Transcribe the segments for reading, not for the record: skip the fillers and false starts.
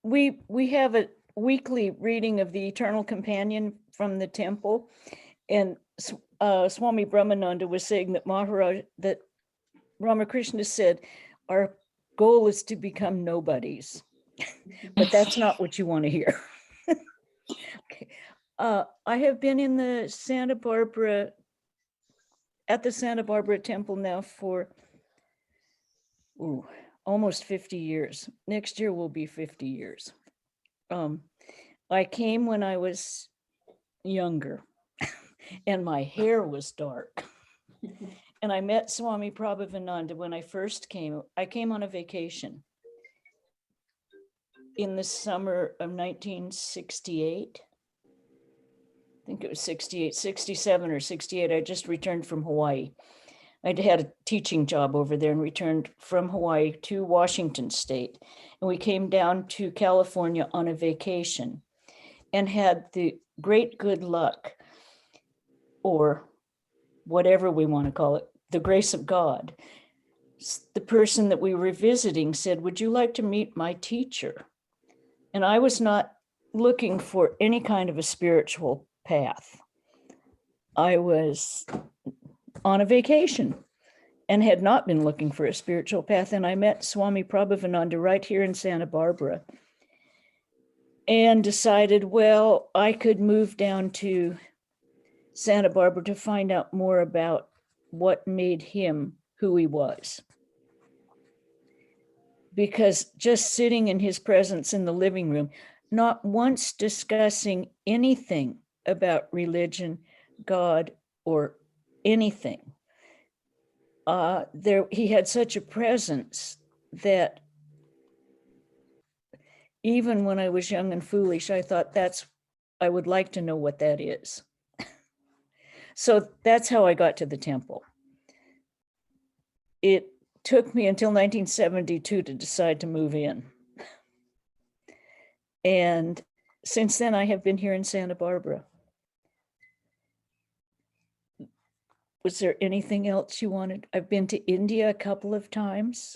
we have a weekly reading of the Eternal Companion from the temple, and Swami Brahmananda was saying that Ramakrishna said, our goal is to become nobodies, but that's not what you want to hear. Okay. I have been in the Santa Barbara Temple now for almost 50 years. Next year will be 50 years. I came when I was younger and my hair was dark. And I met Swami Prabhavananda when I first came. I came on a vacation in the summer of 1968. I think it was 68, 67 or 68. I just returned from Hawaii. I'd had a teaching job over there and returned from Hawaii to Washington State. And we came down to California on a vacation and had the great good luck, or whatever we want to call it, the grace of God. The person that we were visiting said, would you like to meet my teacher? And I was not looking for any kind of a spiritual path. I was on a vacation and had not been looking for a spiritual path. And I met Swami Prabhavananda right here in Santa Barbara and decided, well, I could move down to Santa Barbara to find out more about what made him who he was. Because just sitting in his presence in the living room, not once discussing anything about religion, God, or anything, he had such a presence that even when I was young and foolish, I thought I would like to know what that is. So that's how I got to the temple. It took me until 1972 to decide to move in. And since then, I have been here in Santa Barbara. Was there anything else you wanted? I've been to India a couple of times.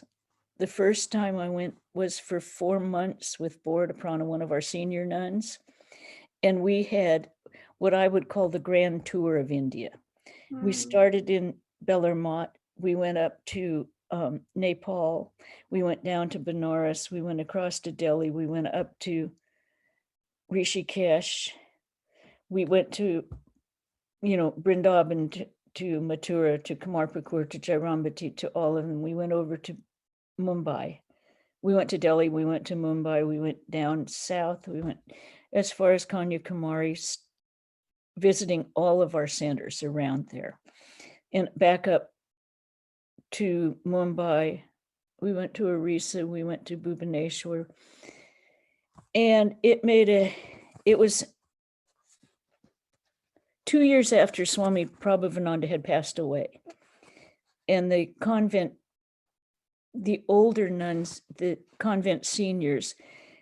The first time I went was for 4 months with Vividishananda, one of our senior nuns. And we had what I would call the grand tour of India. We started in Bellarmine. We went up to Nepal. We went down to Benares. We went across to Delhi. We went up to Rishikesh. We went to, Vrindavan, to Mathura, to Kamarpukur, to Jairambati, to all of them. We went over to Mumbai. We went to Delhi. We went to Mumbai. We went down south. We went as far as Kanyakumari, visiting all of our centers around there. And back up to Mumbai, we went to Orissa, we went to Bhubaneswar. And it was 2 years after Swami Prabhavananda had passed away. And the convent, the older nuns, the convent seniors,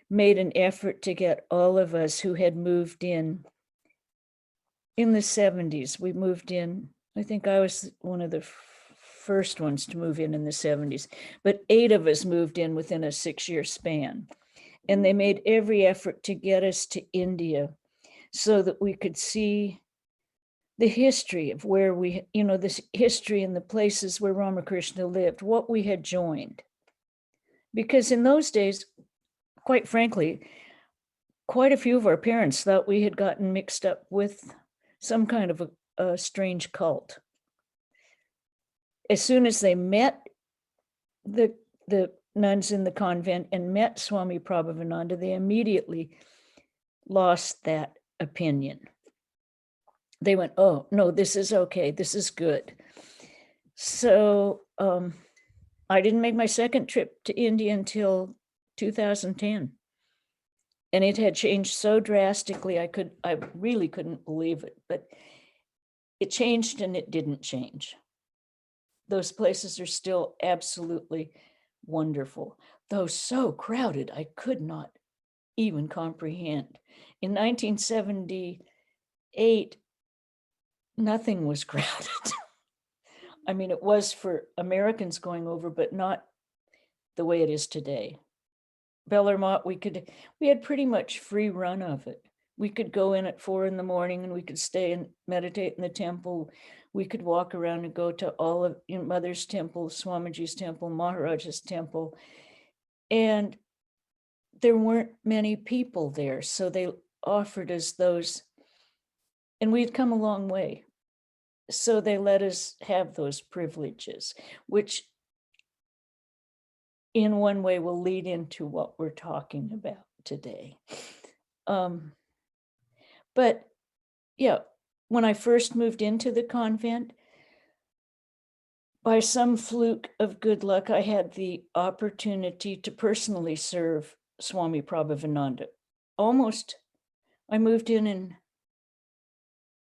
made an effort to get all of us who had moved in the 70s. We moved in, I think I was one of the first ones to move in the 70s, but 8 of us moved in within a 6-year span. And they made every effort to get us to India so that we could see the history of where this history and the places where Ramakrishna lived, what we had joined. Because in those days, quite frankly, quite a few of our parents thought we had gotten mixed up with some kind of a strange cult. As soon as they met the nuns in the convent and met Swami Prabhavananda, they immediately lost that opinion. They went, oh, no, this is okay. This is good. So I didn't make my second trip to India until 2010. And it had changed so drastically, I really couldn't believe it, but it changed and it didn't change. Those places are still absolutely wonderful, though so crowded, I could not even comprehend. In 1978, nothing was crowded. I mean, it was for Americans going over, but not the way it is today. Bellarmont, we had pretty much free run of it. We could go in at 4 a.m. and we could stay and meditate in the temple. We could walk around and go to all of Mother's temple, Swamiji's temple, Maharaja's temple. And there weren't many people there. So they offered us those, and we'd come a long way. So they let us have those privileges, which in one way will lead into what we're talking about today. But yeah, when I first moved into the convent, by some fluke of good luck, I had the opportunity to personally serve Swami Prabhavananda. I moved in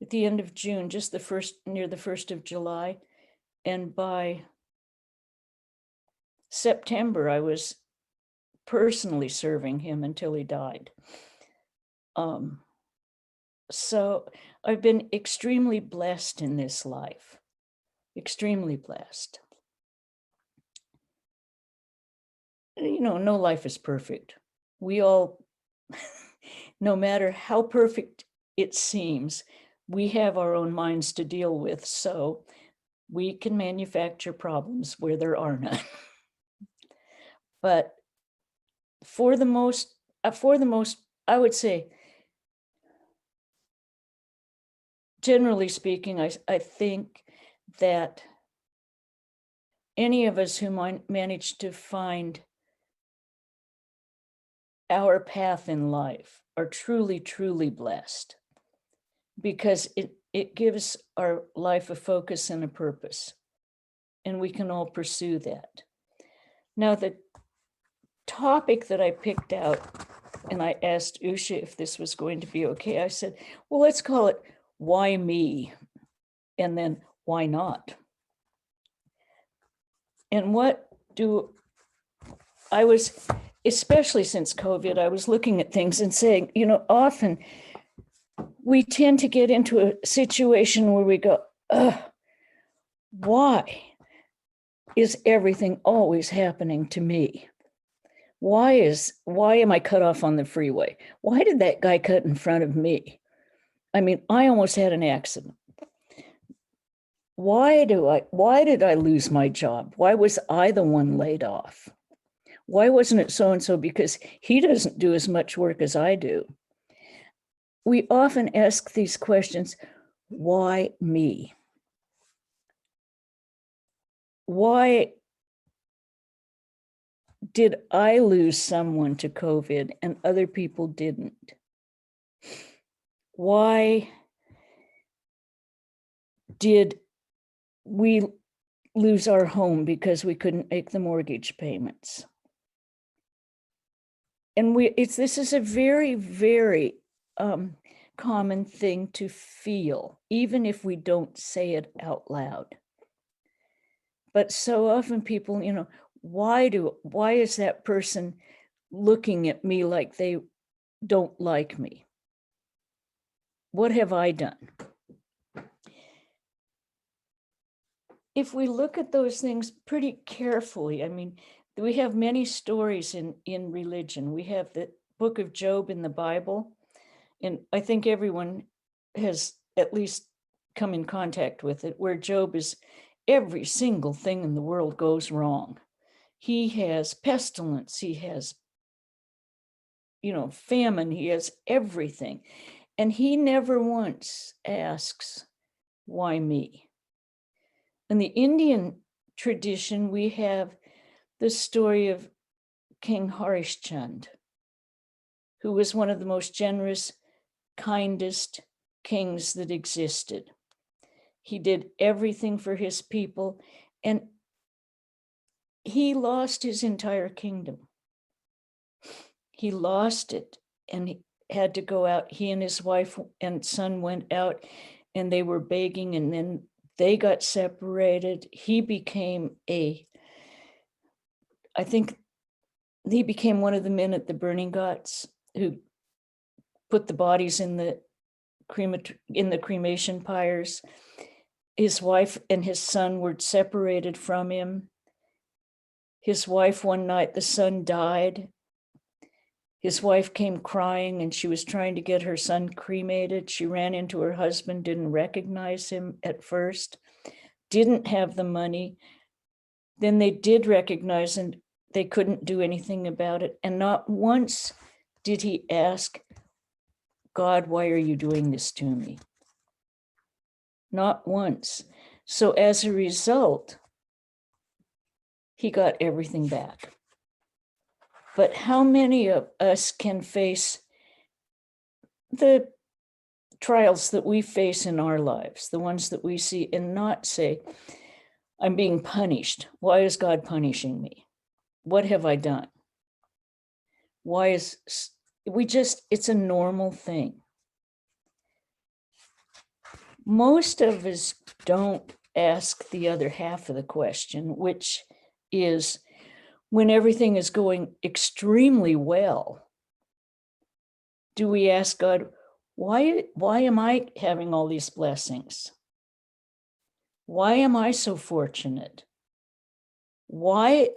at the end of June, just near the 1st of July. And by September, I was personally serving him until he died. So I've been extremely blessed in this life, extremely blessed. No life is perfect. We all, no matter how perfect it seems, we have our own minds to deal with, so we can manufacture problems where there are none. But for the most, I would say, generally speaking, I think that any of us who manage to find our path in life are truly, truly blessed, because it gives our life a focus and a purpose, and we can all pursue that. Now, the topic that I picked out, and I asked Usha if this was going to be okay, I said, well, let's call it Why Me? And then why not? And especially since COVID, I was looking at things and saying, often we tend to get into a situation where we go, why is everything always happening to me? Why am I cut off on the freeway? Why did that guy cut in front of me? I mean, I almost had an accident. Why did I lose my job? Why was I the one laid off? Why wasn't it so-and-so? Because he doesn't do as much work as I do. We often ask these questions, why me? Why did I lose someone to COVID and other people didn't? Why did we lose our home because we couldn't make the mortgage payments? And this is a very, very common thing to feel, even if we don't say it out loud. But so often people, why is that person looking at me like they don't like me? What have I done? If we look at those things pretty carefully, I mean, we have many stories in religion. We have the book of Job in the Bible, and I think everyone has at least come in contact with it, where Job is, every single thing in the world goes wrong. He has pestilence, he has, famine, he has everything. And he never once asks, why me? In the Indian tradition, we have the story of King Harishchand, who was one of the most generous, kindest kings that existed. He did everything for his people, and he lost his entire kingdom. He lost it, and he had to go out. He and his wife and son went out, and they were begging, and then they got separated. He became I think he became one of the men at the burning ghats who put the bodies in the cremation pyres. His wife and his son were separated from him. His wife, one night, the son died, His wife came crying and she was trying to get her son cremated. She ran into her husband, didn't recognize him at first, didn't have the money. Then they did recognize and they couldn't do anything about it. And not once did he ask, God, why are you doing this to me? Not once. So as a result, he got everything back. But how many of us can face the trials that we face in our lives, the ones that we see, and not say, I'm being punished. Why is God punishing me? What have I done? Why is it's a normal thing. Most of us don't ask the other half of the question, which is when everything is going extremely well, do we ask God, why am I having all these blessings? Why am I so fortunate? Why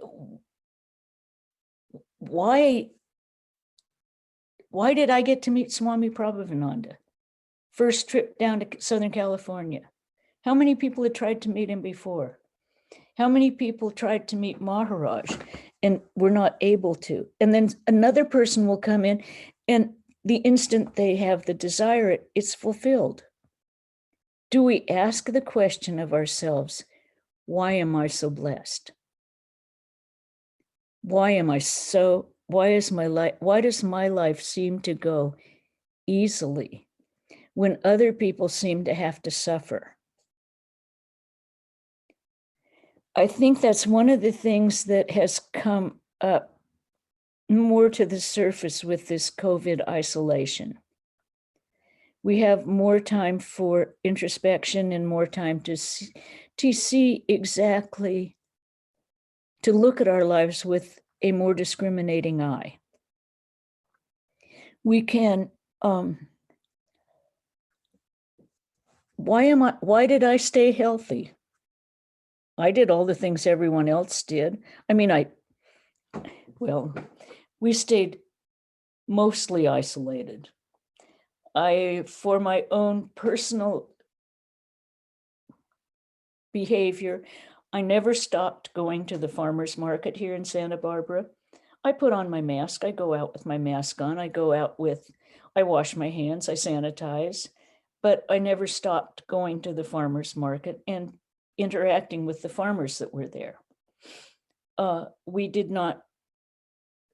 did I get to meet Swami Prabhavananda? First trip down to Southern California. How many people had tried to meet him before? How many people tried to meet Maharaj and were not able to? And then another person will come in, and the instant they have the desire, it's fulfilled. Do we ask the question of ourselves, why am I so blessed? Why does my life seem to go easily when other people seem to have to suffer? I think that's one of the things that has come up more to the surface with this COVID isolation. We have more time for introspection and more time to see exactly, to look at our lives with a more discriminating eye. We can, why did I stay healthy? I did all the things everyone else did. I mean, we stayed mostly isolated. For my own personal behavior, I never stopped going to the farmer's market here in Santa Barbara. I put on my mask. I go out with my mask on. I wash my hands, I sanitize, but I never stopped going to the farmer's market and interacting with the farmers that were there. We did not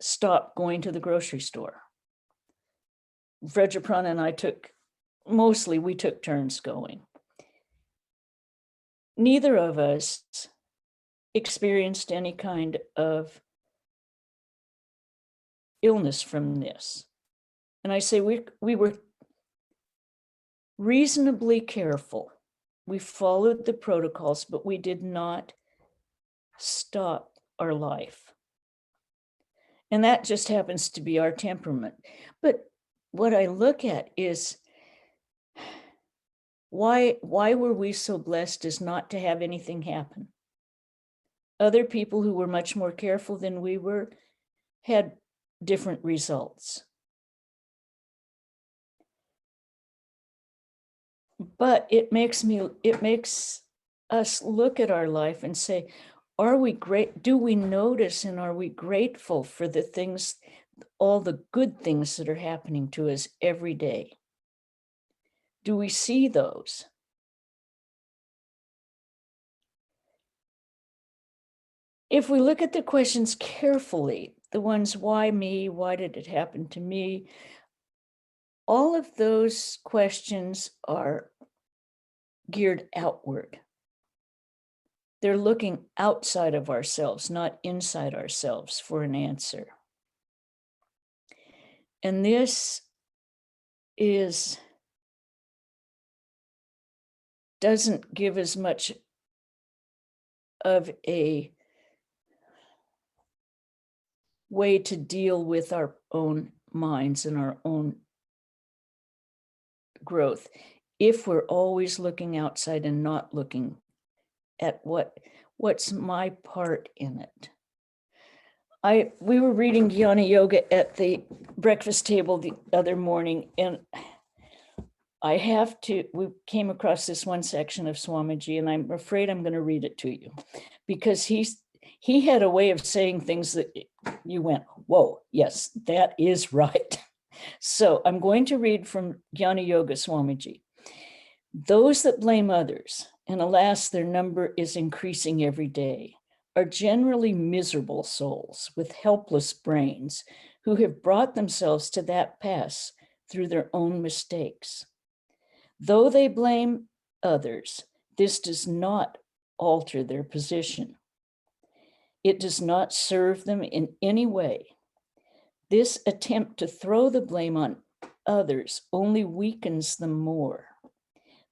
stop going to the grocery store. Pravrajika and I we took turns going. Neither of us experienced any kind of illness from this. And I say we were reasonably careful. We followed the protocols, but we did not stop our life. And that just happens to be our temperament. But what I look at is why were we so blessed as not to have anything happen? Other people who were much more careful than we were had different results. But it makes us look at our life and say, do we notice and are we grateful for the things, all the good things that are happening to us every day? Do we see those? If we look at the questions carefully, the ones, why me? Why did it happen to me? All of those questions are geared outward. They're looking outside of ourselves, not inside ourselves for an answer. And this doesn't give as much of a way to deal with our own minds and our own growth if we're always looking outside and not looking at what's my part in it. We were reading Jnana Yoga at the breakfast table the other morning, and we came across this one section of Swamiji, and I'm afraid I'm going to read it to you, because he had a way of saying things that you went, whoa, yes, that is right. So I'm going to read from Jnana Yoga Swamiji. Those that blame others, and alas, their number is increasing every day, are generally miserable souls with helpless brains who have brought themselves to that pass through their own mistakes. Though they blame others, this does not alter their position. It does not serve them in any way. This attempt to throw the blame on others only weakens them more.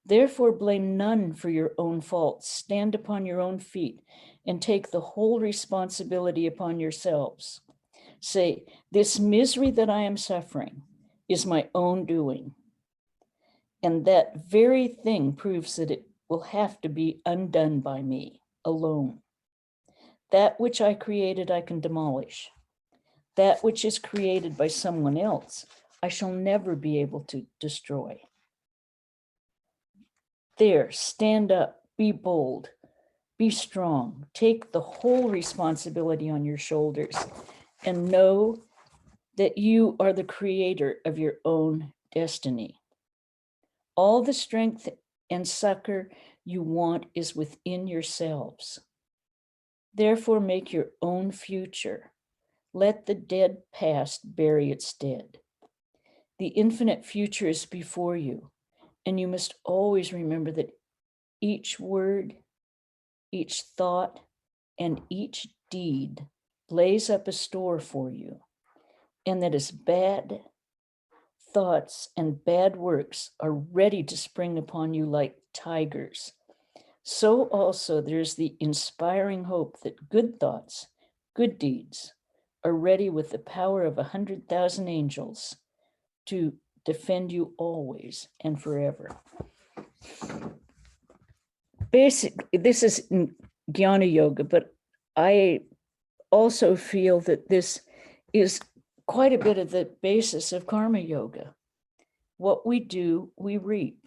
Therefore, blame none for your own faults. Stand upon your own feet and take the whole responsibility upon yourselves. Say, this misery that I am suffering is my own doing. And that very thing proves that it will have to be undone by me alone. That which I created, I can demolish. That which is created by someone else, I shall never be able to destroy. There, stand up, be bold, be strong, take the whole responsibility on your shoulders, and know that you are the creator of your own destiny. All the strength and succor you want is within yourselves. Therefore, make your own future. Let the dead past bury its dead. The infinite future is before you, and you must always remember that each word, each thought, and each deed lays up a store for you, and that as bad thoughts and bad works are ready to spring upon you like tigers, so also there's the inspiring hope that good thoughts, good deeds are ready with the power of 100,000 angels to defend you always and forever. Basically, this is Jnana Yoga, but I also feel that this is quite a bit of the basis of Karma Yoga. What we do, we reap.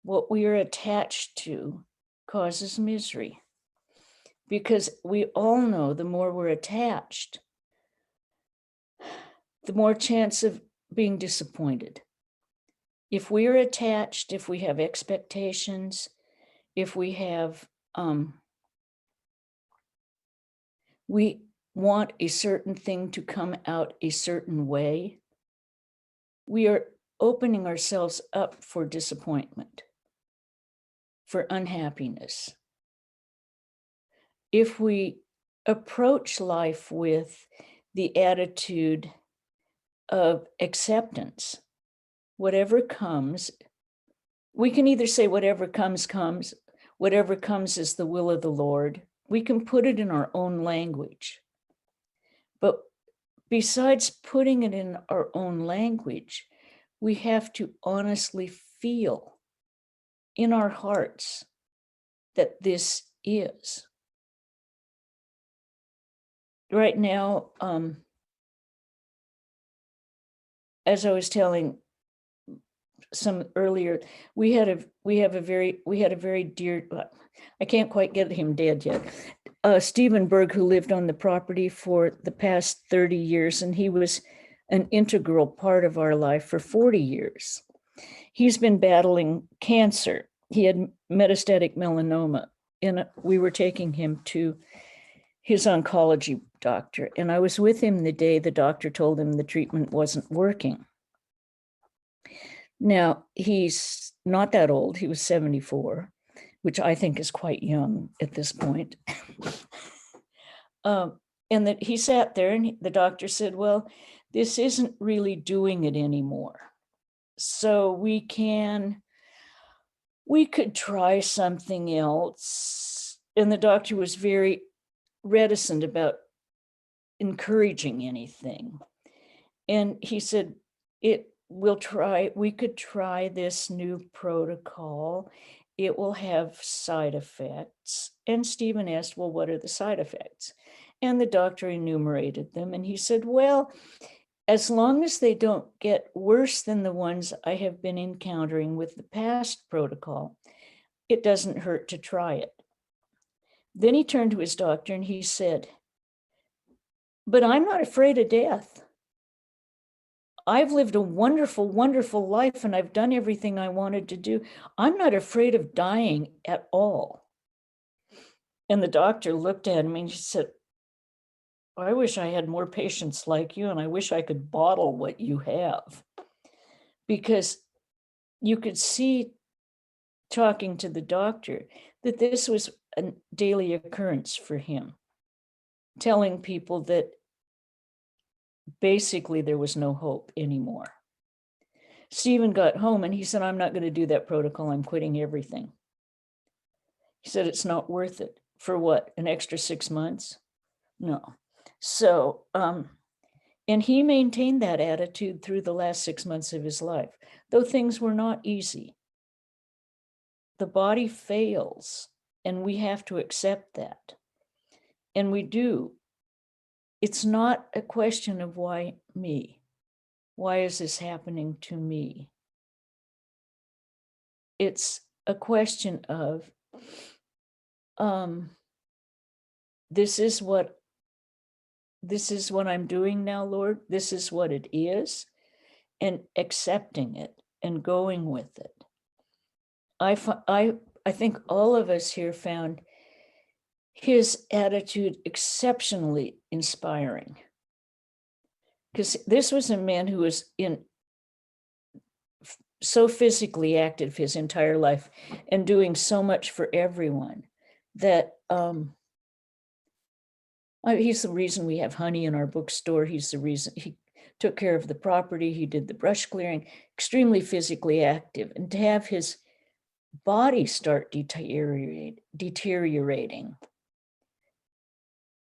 What we are attached to causes misery, because we all know the more we're attached, the more chance of being disappointed. If we are attached, if we have expectations, if we have, we want a certain thing to come out a certain way, we are opening ourselves up for disappointment, for unhappiness. If we approach life with the attitude of acceptance, whatever comes, we can either say whatever comes, comes, whatever comes is the will of the Lord. We can put it in our own language. But besides putting it in our own language, we have to honestly feel in our hearts that this is. Right now, as I was telling some earlier, we had a very dear, I can't quite get him dead yet, Stephen Berg, who lived on the property for the past 30 years, and he was an integral part of our life for 40 years. He's been battling cancer. He had metastatic melanoma, and we were taking him to his oncology doctor. And I was with him the day the doctor told him the treatment wasn't working. Now, he's not that old. He was 74, which I think is quite young at this point. And that he sat there, and the doctor said, well, this isn't really doing it anymore. So we could try something else. And the doctor was very reticent about encouraging anything. And he said, we could try this new protocol. It will have side effects. And Stephen asked, well, what are the side effects? And the doctor enumerated them. And he said, well, as long as they don't get worse than the ones I have been encountering with the past protocol, it doesn't hurt to try it. Then he turned to his doctor and he said, but I'm not afraid of death. I've lived a wonderful, wonderful life, and I've done everything I wanted to do. I'm not afraid of dying at all. And the doctor looked at him and he said, I wish I had more patients like you, and I wish I could bottle what you have. Because you could see, talking to the doctor, that this was a daily occurrence for him, telling people that basically there was no hope anymore. Stephen got home and he said, I'm not going to do that protocol. I'm quitting everything. He said, it's not worth it. For what? An extra 6 months? No. So, and he maintained that attitude through the last 6 months of his life, though things were not easy. The body fails, and we have to accept that. And we do. It's not a question of why me? Why is this happening to me? It's a question of, this is what I'm doing now, Lord. This is what it is, and accepting it and going with it. I think all of us here found his attitude exceptionally inspiring, because this was a man who was so physically active his entire life and doing so much for everyone that he's the reason we have honey in our bookstore. He's the reason he took care of the property. He did the brush clearing, extremely physically active. And to have his body start deteriorating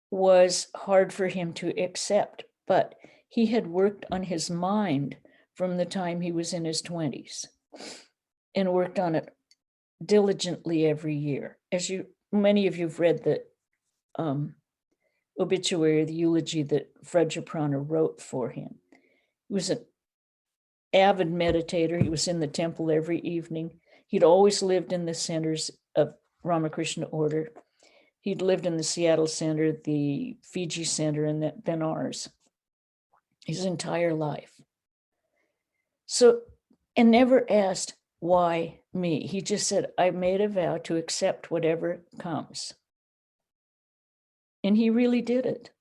was hard for him to accept, but he had worked on his mind from the time he was in his 20s and worked on it diligently every year. As many of you have read the obituary, the eulogy that Pravrajika wrote for him. He was an avid meditator. He was in the temple every evening. He'd always lived in the centers of Ramakrishna order. He'd lived in the Seattle Center, the Fiji Center, and then ours, his entire life. So, and never asked, why me? He just said, I made a vow to accept whatever comes. And he really did it.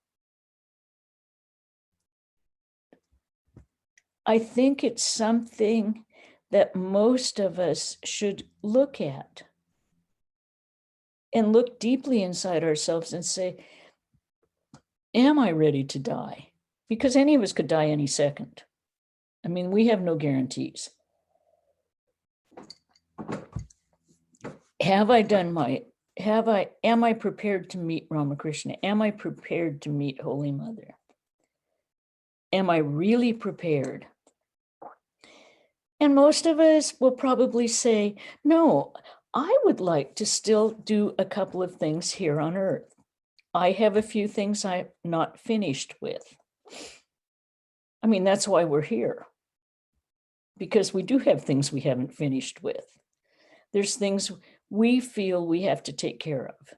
I think it's something that most of us should look at and look deeply inside ourselves and say, am I ready to die? Because any of us could die any second. I mean, we have no guarantees. Am I prepared to meet Ramakrishna? Am I prepared to meet Holy Mother? Am I really prepared? And most of us will probably say, no, I would like to still do a couple of things here on earth. I have a few things I'm not finished with. I mean, that's why we're here, because we do have things we haven't finished with. There's things we feel we have to take care of,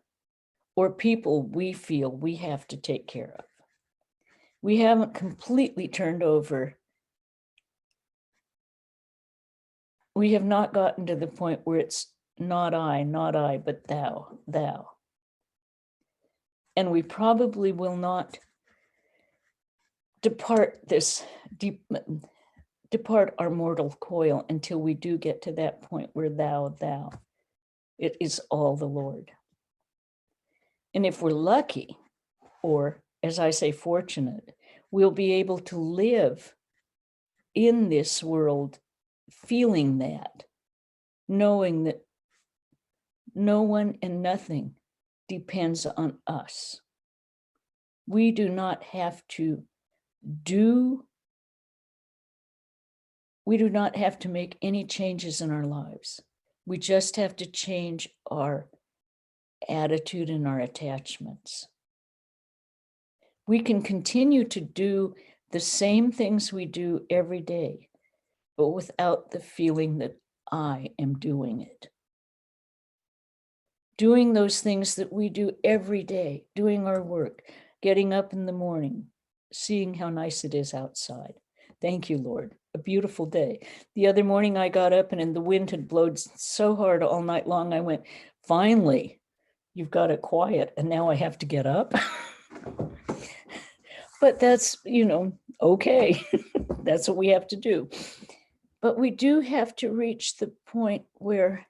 or people we feel we have to take care of. We haven't completely turned over. We have not gotten to the point where it's not I, but thou, thou. And we probably will not depart our mortal coil until we do get to that point where thou, thou. It is all the Lord. And if we're lucky, or as I say, fortunate, we'll be able to live in this world feeling that, knowing that no one and nothing depends on us. We do not have to make any changes in our lives. We just have to change our attitude and our attachments. We can continue to do the same things we do every day, but without the feeling that I am doing it. Doing those things that we do every day, doing our work, getting up in the morning, seeing how nice it is outside. Thank you, Lord. A beautiful day. The other morning I got up and the wind had blown so hard all night long. I went, finally, you've got it quiet. And now I have to get up. But that's, okay. That's what we have to do. But we do have to reach the point where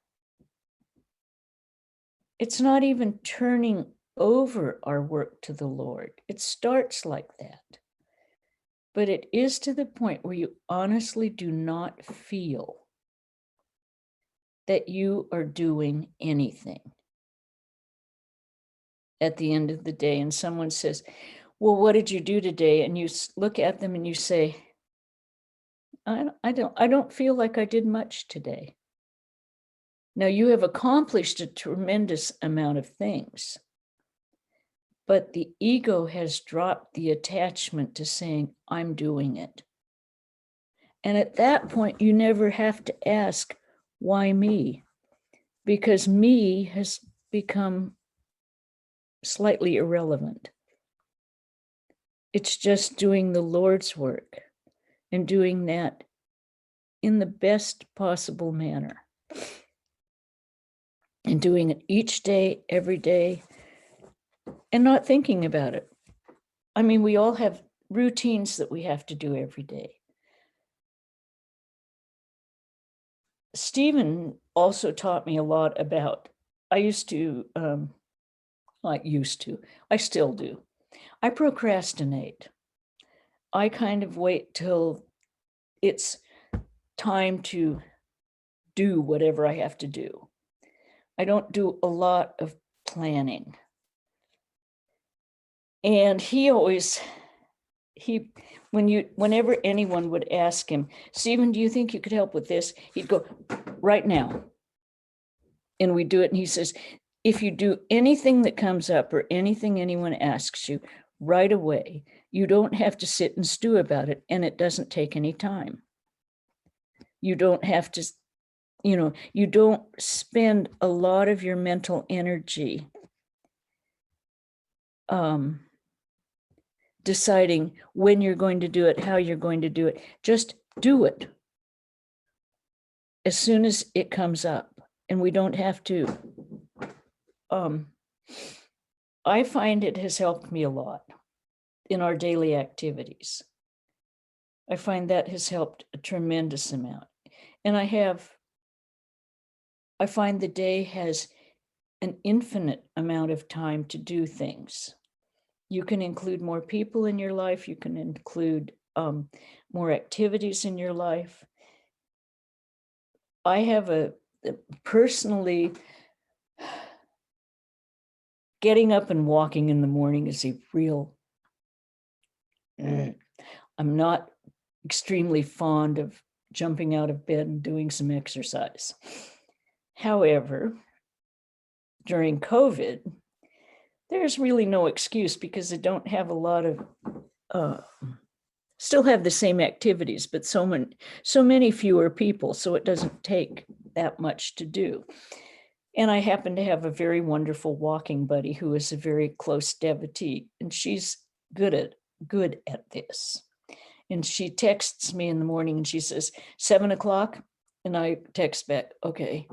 it's not even turning over our work to the Lord. It starts like that. But it is to the point where you honestly do not feel that you are doing anything at the end of the day. And someone says, well, what did you do today? And you look at them and you say, I don't feel like I did much today. Now you have accomplished a tremendous amount of things, but the ego has dropped the attachment to saying, I'm doing it. And at that point, you never have to ask, why me? Because me has become slightly irrelevant. It's just doing the Lord's work and doing that in the best possible manner. And doing it each day, every day, and not thinking about it. I mean, we all have routines that we have to do every day. Stephen also taught me a lot about, I still do. I procrastinate. I kind of wait till it's time to do whatever I have to do. I don't do a lot of planning. And whenever anyone would ask him, Stephen, do you think you could help with this? He'd go, right now. And we do it. And he says, if you do anything that comes up or anything anyone asks you right away, you don't have to sit and stew about it. And it doesn't take any time. You don't have to, you don't spend a lot of your mental energy deciding when you're going to do it, how you're going to do it. Just do it as soon as it comes up. And we don't have to. I find it has helped me a lot in our daily activities. I find that has helped a tremendous amount. And I find the day has an infinite amount of time to do things. You can include more people in your life. You can include more activities in your life. I have personally, getting up and walking in the morning is a real, I'm not extremely fond of jumping out of bed and doing some exercise. However, during COVID, there's really no excuse because I don't have a lot of, still have the same activities, but so many fewer people, so it doesn't take that much to do. And I happen to have a very wonderful walking buddy who is a very close devotee, and she's good at this. And she texts me in the morning and she says, 7 o'clock. And I text back, okay.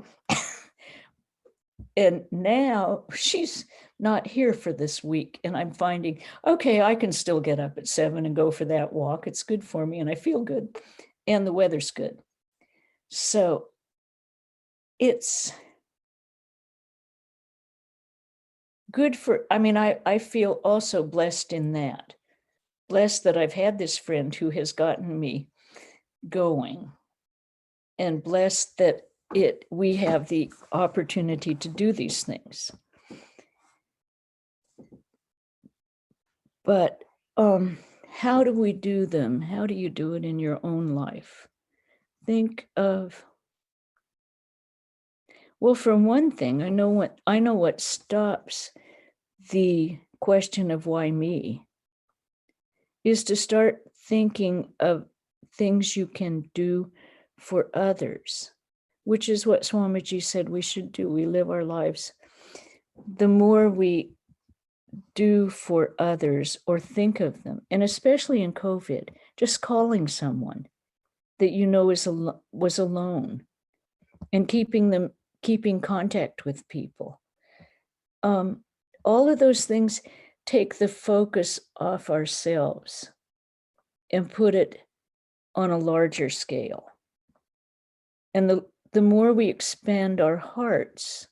And now she's not here for this week. And I'm finding, okay, I can still get up at 7 and go for that walk. It's good for me and I feel good. And the weather's good. So it's good I feel also blessed in that. Blessed that I've had this friend who has gotten me going, and blessed that we have the opportunity to do these things. But how do we do them? How do you do it in your own life? Think of, well, for one thing, I know what stops the question of why me. is to start thinking of things you can do for others, which is what Swamiji said we should do. We live our lives. The more we do for others or think of them, and especially in COVID, just calling someone that you know was alone and keeping contact with people. All of those things take the focus off ourselves and put it on a larger scale. And the more we expand our hearts,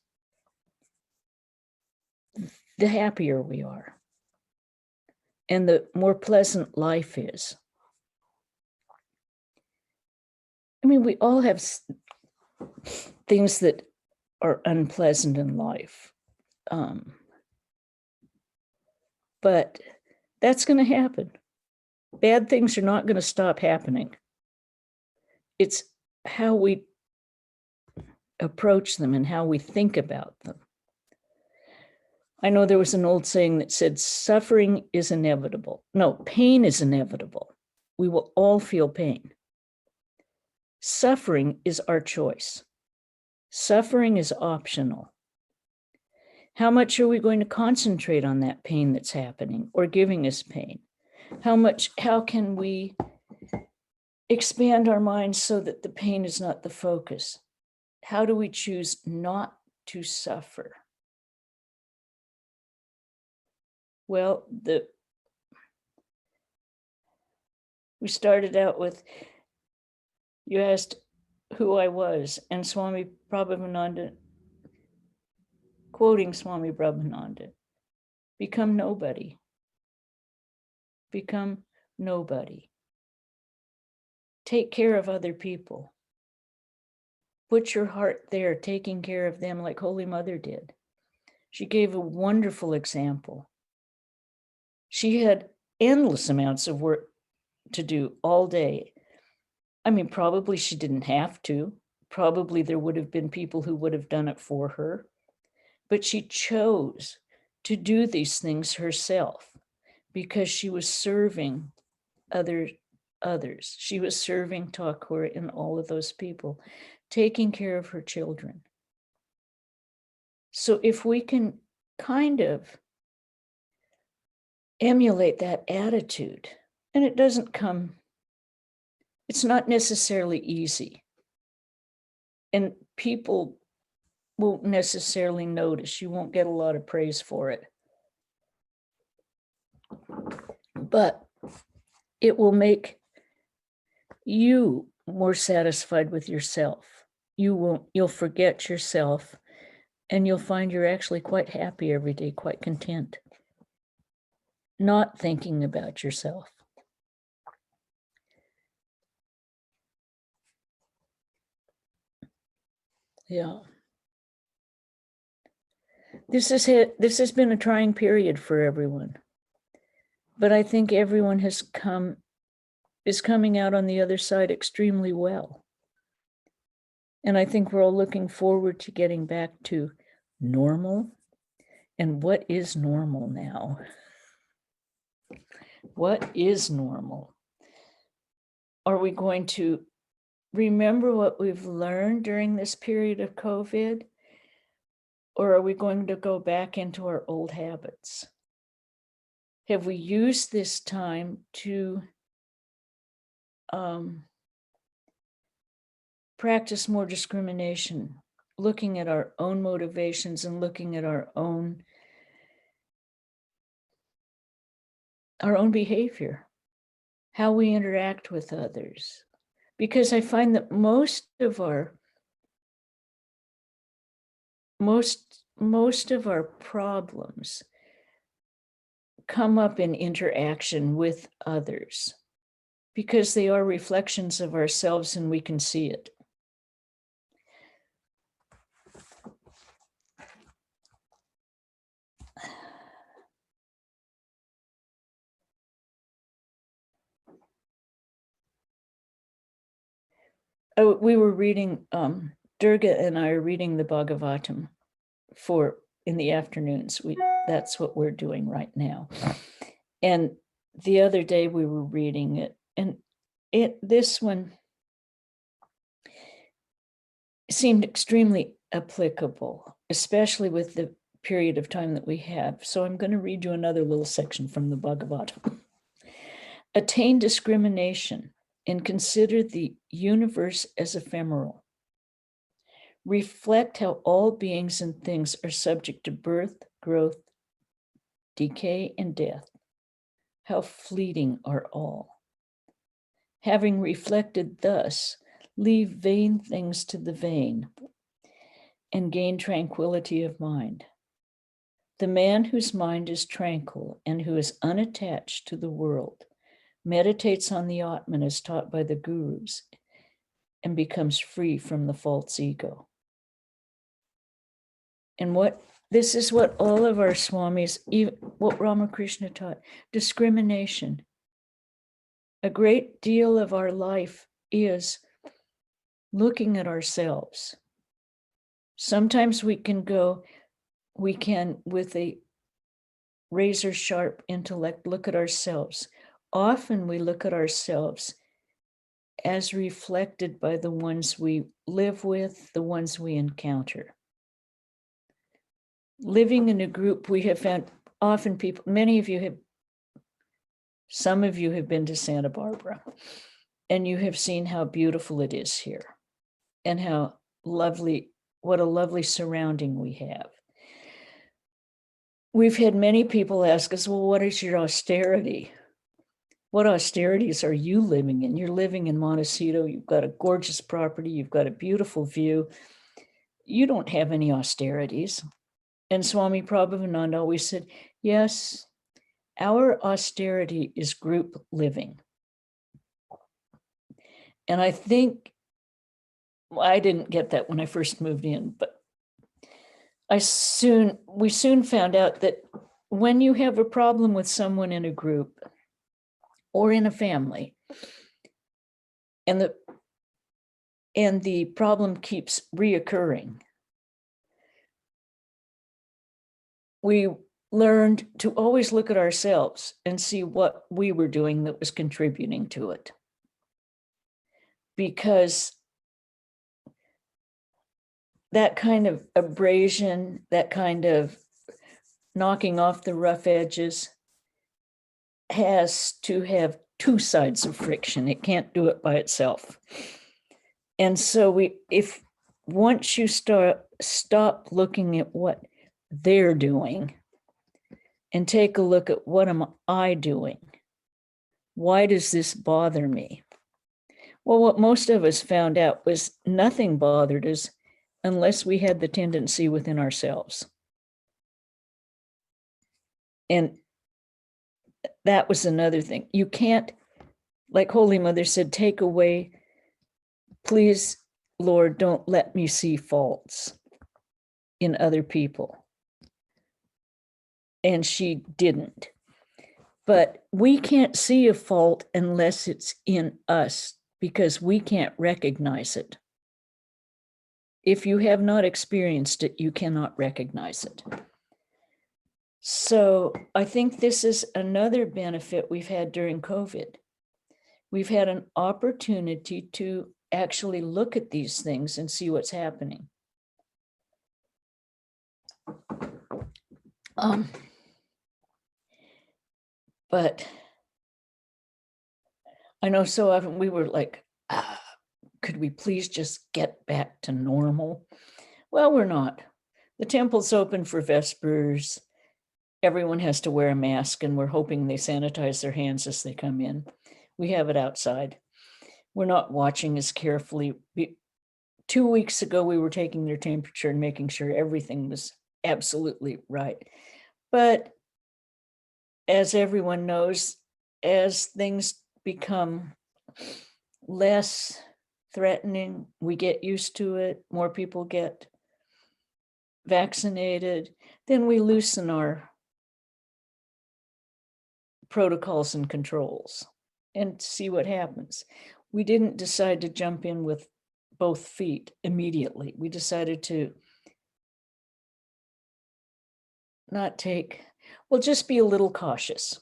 the happier we are. And the more pleasant life is. I mean, we all have things that are unpleasant in life. But that's going to happen. Bad things are not going to stop happening. It's how we approach them and how we think about them. I know there was an old saying that said, suffering is inevitable. No, pain is inevitable. We will all feel pain. Suffering is our choice. Suffering is optional. How much are we going to concentrate on that pain that's happening or giving us pain? How can we expand our minds so that the pain is not the focus? How do we choose not to suffer? Well, we started out with, you asked who I was, and Swami Prabhavananda, quoting Swami Prabhavananda, become nobody. Become nobody. Take care of other people. Put your heart there, taking care of them like Holy Mother did. She gave a wonderful example. She had endless amounts of work to do all day. I mean, probably she didn't have to. Probably there would have been people who would have done it for her. But she chose to do these things herself because she was serving others. She was serving Thakur and all of those people, taking care of her children. So if we can kind of emulate that attitude, and it's not necessarily easy. And people won't necessarily notice. You won't get a lot of praise for it. But it will make you more satisfied with yourself. You'll forget yourself, and you'll find you're actually quite happy every day, quite content, not thinking about yourself. Yeah. This has been a trying period for everyone. But I think everyone is coming out on the other side extremely well. And I think we're all looking forward to getting back to normal. And what is normal now? What is normal? Are we going to remember what we've learned during this period of COVID? Or are we going to go back into our old habits? Have we used this time to practice more discrimination, looking at our own motivations and looking at our own behavior, how we interact with others? Because I find that most of our problems come up in interaction with others because they are reflections of ourselves and we can see it. Oh, we were reading, Durga and I are reading the Bhagavatam in the afternoons. That's what we're doing right now. And the other day we were reading it, and this one seemed extremely applicable, especially with the period of time that we have. So I'm going to read you another little section from the Bhagavatam. Attain discrimination and consider the universe as ephemeral. Reflect how all beings and things are subject to birth, growth, decay, and death. How fleeting are all. Having reflected thus, leave vain things to the vain and gain tranquility of mind. The man whose mind is tranquil and who is unattached to the world meditates on the Atman as taught by the gurus and becomes free from the false ego. And this is what all of our swamis, even what Ramakrishna taught, discrimination. A great deal of our life is looking at ourselves. Sometimes we can, with a razor sharp intellect, look at ourselves. Often we look at ourselves as reflected by the ones we live with, the ones we encounter. Living in a group, we have found often people, some of you have been to Santa Barbara, and you have seen how beautiful it is here and what a lovely surrounding we have. We've had many people ask us, well, what is your austerity? What austerities are you living in? You're living in Montecito, you've got a gorgeous property, you've got a beautiful view. You don't have any austerities. And Swami Prabhavananda always said, yes, our austerity is group living. And I think, I didn't get that when I first moved in, but we soon found out that when you have a problem with someone in a group or in a family, and the problem keeps reoccurring, we learned to always look at ourselves and see what we were doing that was contributing to it. Because that kind of abrasion, that kind of knocking off the rough edges has to have two sides of friction. It can't do it by itself. And so once you stop looking at what they're doing and take a look at what am I doing? Why does this bother me? Well, what most of us found out was nothing bothered us unless we had the tendency within ourselves. And that was another thing. You can't, like Holy Mother said, take away, please, Lord, don't let me see faults in other people. And she didn't. But we can't see a fault unless it's in us, because we can't recognize it. If you have not experienced it, you cannot recognize it. So I think this is another benefit we've had during COVID. We've had an opportunity to actually look at these things and see what's happening. But I know so often we were like, could we please just get back to normal? Well, we're not. The temple's open for Vespers. Everyone has to wear a mask, and we're hoping they sanitize their hands as they come in. We have it outside. We're not watching as carefully. 2 weeks ago, we were taking their temperature and making sure everything was absolutely right. But as everyone knows, as things become less threatening, we get used to it, more people get vaccinated, then we loosen our protocols and controls and see what happens. We didn't decide to jump in with both feet immediately. We decided to just be a little cautious.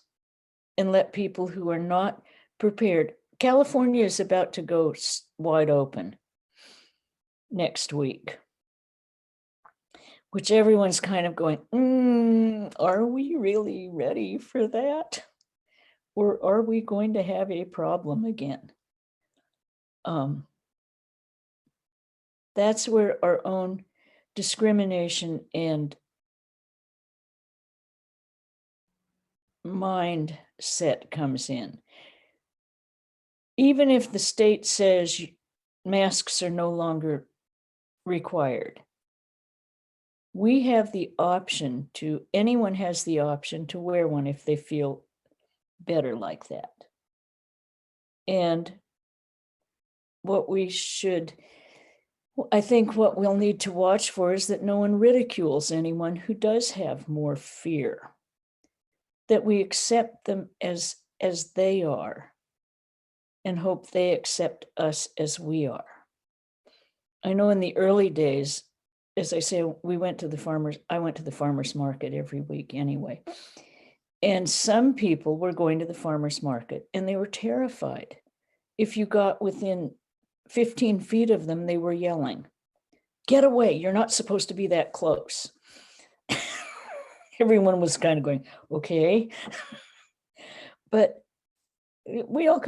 and let people who are not prepared. California is about to go wide open next week, which everyone's kind of going, are we really ready for that? Or are we going to have a problem again? That's where our own discrimination and mindset comes in. Even if the state says masks are no longer required, we have the option to, anyone has the option to wear one if they feel better like that. And what we should, I think what we'll need to watch for is that no one ridicules anyone who does have more fear, that we accept them as they are and hope they accept us as we are. I know in the early days, as I say, I went to the farmer's market every week anyway. And some people were going to the farmer's market and they were terrified. If you got within 15 feet of them, they were yelling, "Get away, you're not supposed to be that close." Everyone was kind of going, okay. But we all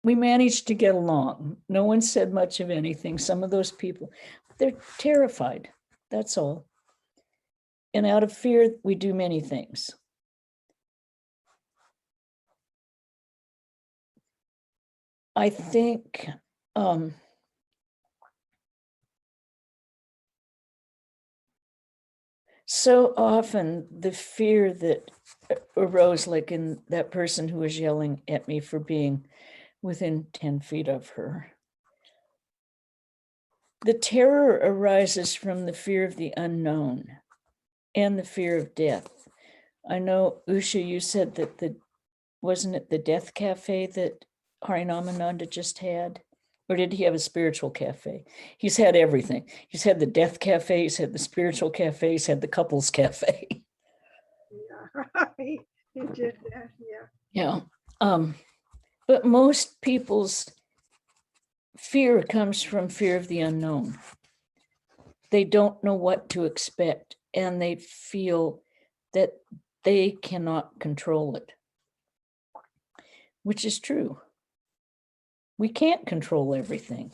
we managed to get along. No one said much of anything. Some of those people, they're terrified, that's all. And out of fear, we do many things. I think so often the fear that arose, like in that person who was yelling at me for being within 10 feet of her, the terror arises from the fear of the unknown and the fear of death. I know, Usha, you said that wasn't it the death cafe that Harinama just had? Or did he have a spiritual cafe? He's had everything. He's had the death cafe, he's had the spiritual cafe, he's had the couples cafe. Yeah, he did that, yeah. But most people's fear comes from fear of the unknown. They don't know what to expect, and they feel that they cannot control it, which is true. We can't control everything.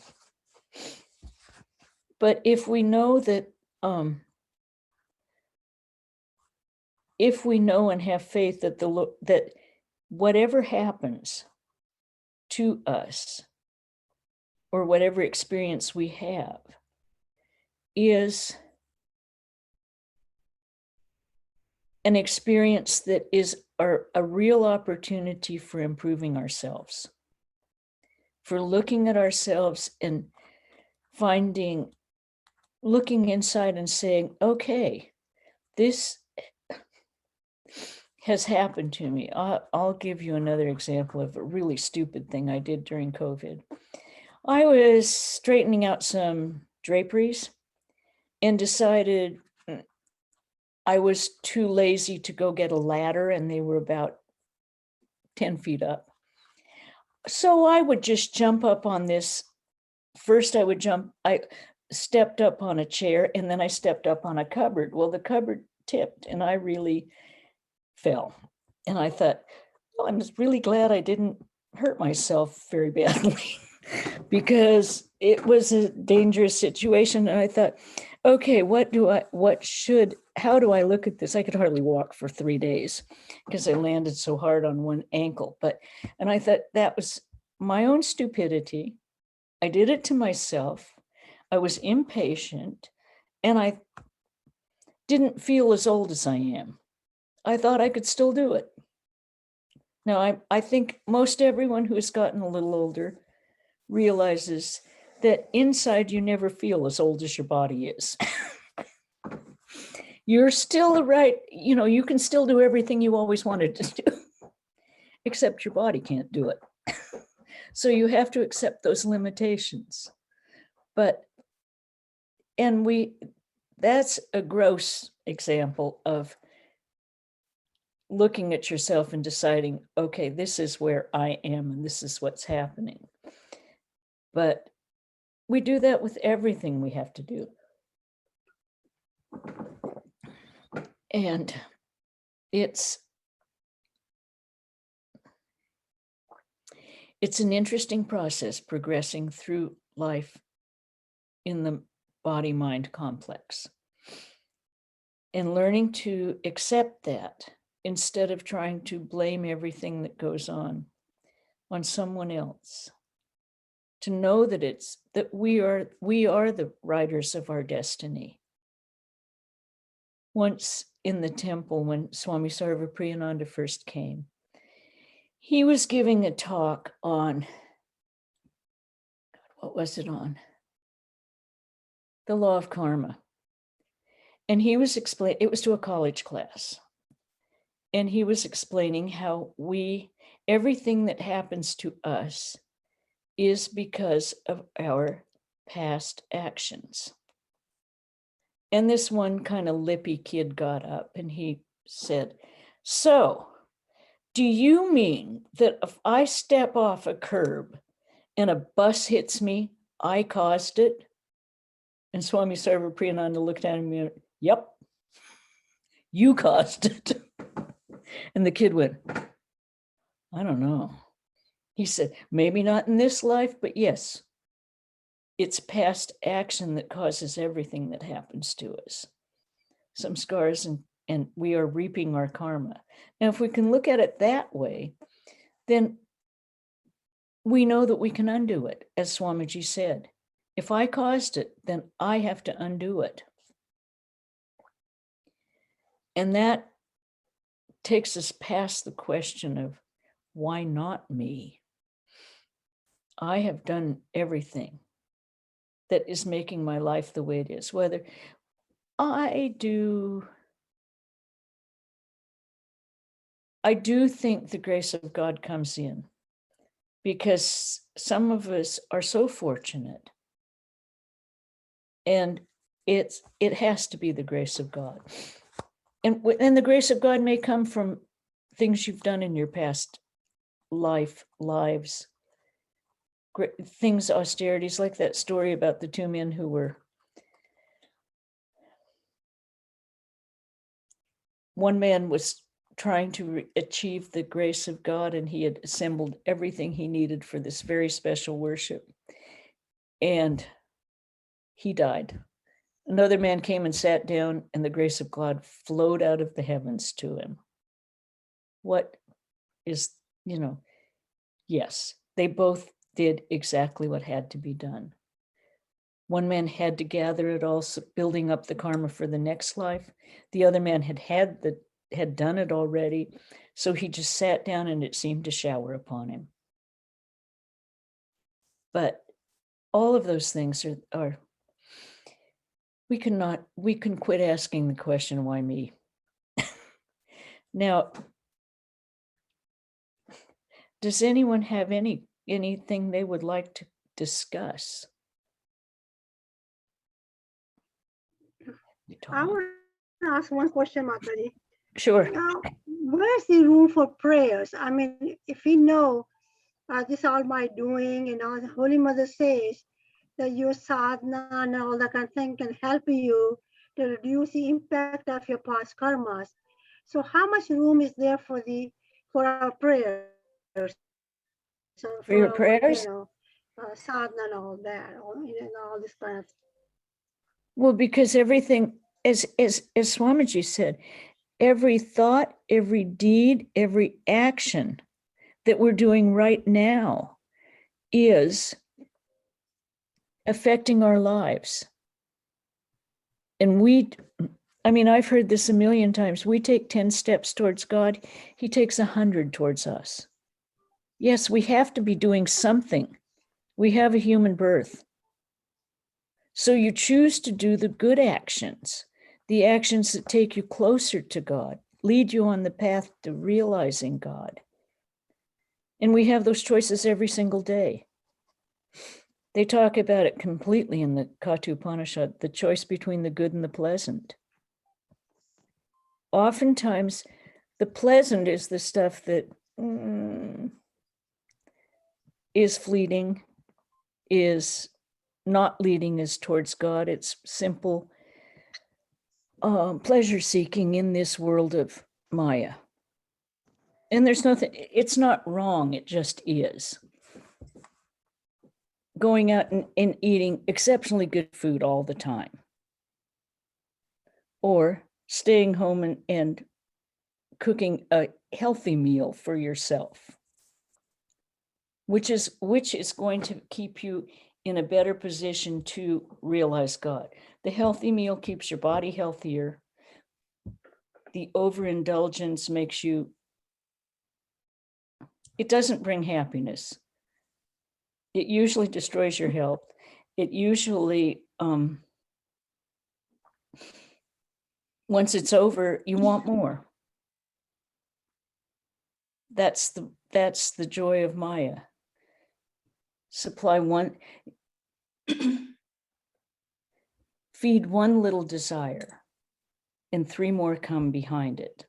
But if we know that, if we know and have faith that that whatever happens to us or whatever experience we have is an experience that is a real opportunity for improving ourselves, for looking at ourselves and looking inside and saying, okay, this has happened to me. I'll give you another example of a really stupid thing I did during COVID. I was straightening out some draperies and decided I was too lazy to go get a ladder, and they were about 10 feet up. So I would just jump up on this. First I stepped up on a chair, and then I stepped up on a cupboard. Well, the cupboard tipped and I really fell. And I thought, well, I'm just really glad I didn't hurt myself very badly because it was a dangerous situation. And I thought, okay, how do I look at this? I could hardly walk for 3 days because I landed so hard on one ankle. And I thought that was my own stupidity. I did it to myself. I was impatient and I didn't feel as old as I am. I thought I could still do it. Now, I think most everyone who has gotten a little older realizes that inside you never feel as old as your body is. You're still right, you can still do everything you always wanted to do, except your body can't do it. So you have to accept those limitations. That's a gross example of looking at yourself and deciding, okay, this is where I am and this is what's happening. But we do that with everything we have to do. And it's an interesting process progressing through life in the body-mind complex and learning to accept that instead of trying to blame everything that goes on someone else. To know that we are the writers of our destiny. Once in the temple, when Swami Prabhavananda first came, he was giving a talk on, what was it on? The law of karma. And he was explaining, it was to a college class. And he was explaining how everything that happens to us is because of our past actions. And this one kind of lippy kid got up and he said, so do you mean that if I step off a curb and a bus hits me, I caused it? And Swami Prabhavananda looked at him and went, yep, you caused it. And the kid went, I don't know. He said, maybe not in this life, but yes, it's past action that causes everything that happens to us. Some scars and we are reaping our karma. Now, if we can look at it that way, then we know that we can undo it, as Swamiji said. If I caused it, then I have to undo it. And that takes us past the question of why not me? I have done everything that is making my life the way it is, whether I do think the grace of God comes in because some of us are so fortunate, and it has to be the grace of God. And the grace of God may come from things you've done in your past lives, things, austerities, like that story about the two men who were, one man was trying to achieve the grace of God, and he had assembled everything he needed for this very special worship, and he died. Another man came and sat down, and the grace of God flowed out of the heavens to him. What is, yes, they both did exactly what had to be done. One man had to gather it all, building up the karma for the next life. The other man had done it already, so he just sat down and it seemed to shower upon him. But all of those things are we can quit asking the question, why me? Now, does anyone have anything they would like to discuss? I want to ask one question, Mataji. Sure. Now, where's the room for prayers? I mean, if we know this all my doing, and all the Holy Mother says that your sadhana and all that kind of thing can help you to reduce the impact of your past karmas. So how much room is there for our prayers? So for your prayers? Sadhana and all that, all this kind of. Well, because everything, as Swamiji said, every thought, every deed, every action that we're doing right now is affecting our lives. And I've heard this a million times. We take 10 steps towards God, he takes 100 towards us. Yes, we have to be doing something. We have a human birth. So you choose to do the good actions, the actions that take you closer to God, lead you on the path to realizing God. And we have those choices every single day. They talk about it completely in the Katha Upanishad, the choice between the good and the pleasant. Oftentimes, The pleasant is the stuff that is fleeting, is not leading us towards God. It's simple pleasure seeking in this world of Maya. And there's nothing, it's not wrong, it just is. Going out and eating exceptionally good food all the time. Or staying home and cooking a healthy meal for yourself, which is going to keep you in a better position to realize God. The healthy meal keeps your body healthier. The overindulgence makes you, it doesn't bring happiness. It usually destroys your health. It usually, once it's over, you want more. That's the joy of Maya. Supply one, feed one little desire, and three more come behind it.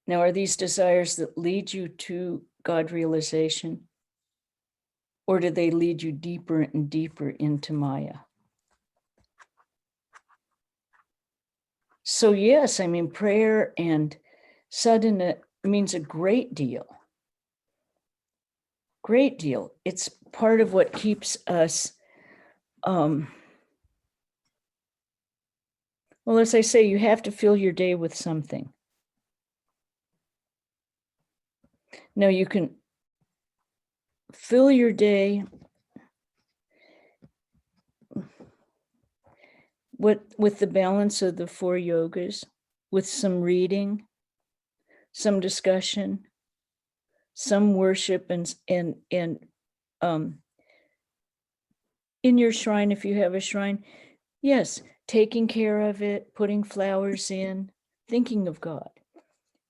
Now, are these desires that lead you to God realization? Or do they lead you deeper and deeper into Maya? So yes, I mean, prayer and sadhana means a great deal. Great deal. It's part of what keeps us, well, as I say, you have to fill your day with something. Now you can fill your day with the balance of the four yogas, with some reading, some discussion, some worship, and in your shrine, if you have a shrine, yes, taking care of it, putting flowers in, thinking of God.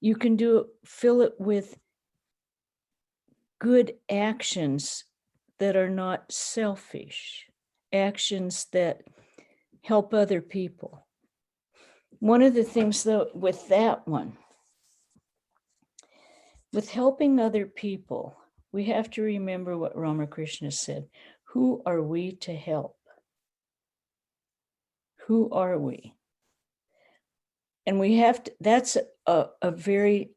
You can fill it with good actions that are not selfish, actions that help other people. One of the things, though, with that one, with helping other people, we have to remember what Ramakrishna said. Who are we to help? Who are we? And we have to, that's a very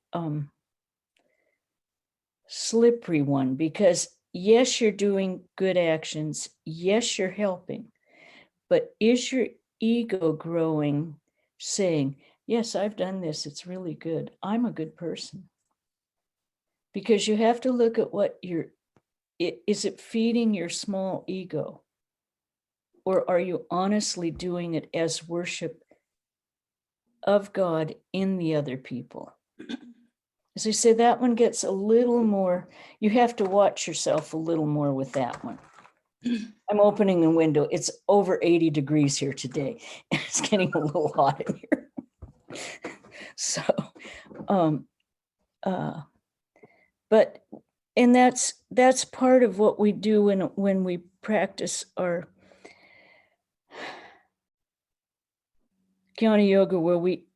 slippery one, because yes, you're doing good actions. Yes, you're helping. But is your ego growing, saying, yes, I've done this. It's really good. I'm a good person. Because you have to look at what is it feeding your small ego? Or are you honestly doing it as worship of God in the other people? As I say, that one gets a little more, you have to watch yourself a little more with that one. I'm opening a window. It's over 80 degrees here today. It's getting a little hot in here. So, and that's part of what we do when we practice our Jnana Yoga, where we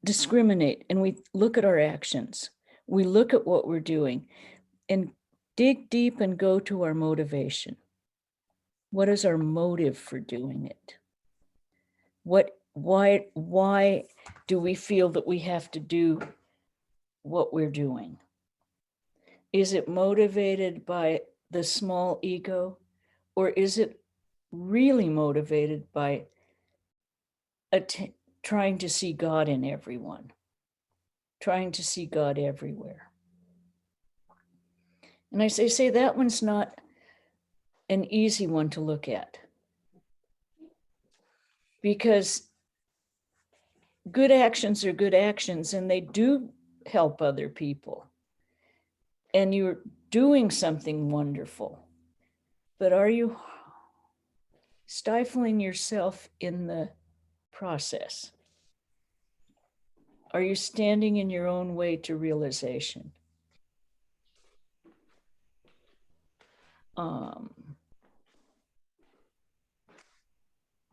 discriminate and we look at our actions. We look at what we're doing and dig deep and go to our motivation. What is our motive for doing it? Why do we feel that we have to do what we're doing? Is it motivated by the small ego, or is it really motivated by trying to see God in everyone, trying to see God everywhere? And I say that one's not an easy one to look at, because good actions are good actions and they do help other people. And you're doing something wonderful, but are you stifling yourself in the process? Are you standing in your own way to realization?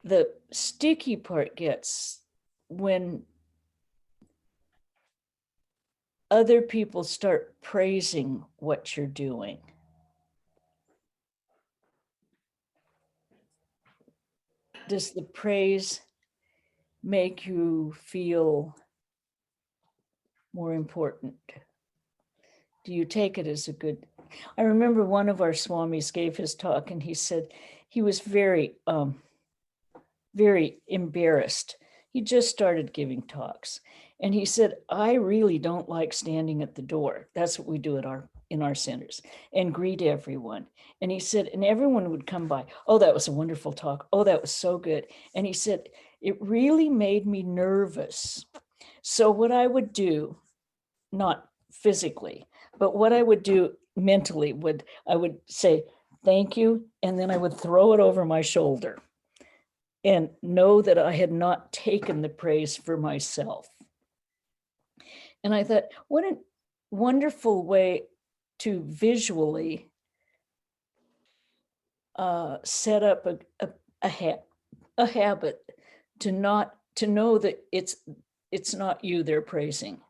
The sticky part gets when other people start praising what you're doing. Does the praise make you feel more important? Do you take it as a good? I remember one of our swamis gave his talk and he said he was very, very embarrassed. He just started giving talks. And he said, I really don't like standing at the door. That's what we do at in our centers, and greet everyone. And he said, and everyone would come by. Oh, that was a wonderful talk. Oh, that was so good. And he said, it really made me nervous. So what I would do, not physically, but what I would do mentally I would say, thank you. And then I would throw it over my shoulder and know that I had not taken the praise for myself. And I thought, what a wonderful way to visually set up a habit to know that it's not you they're praising.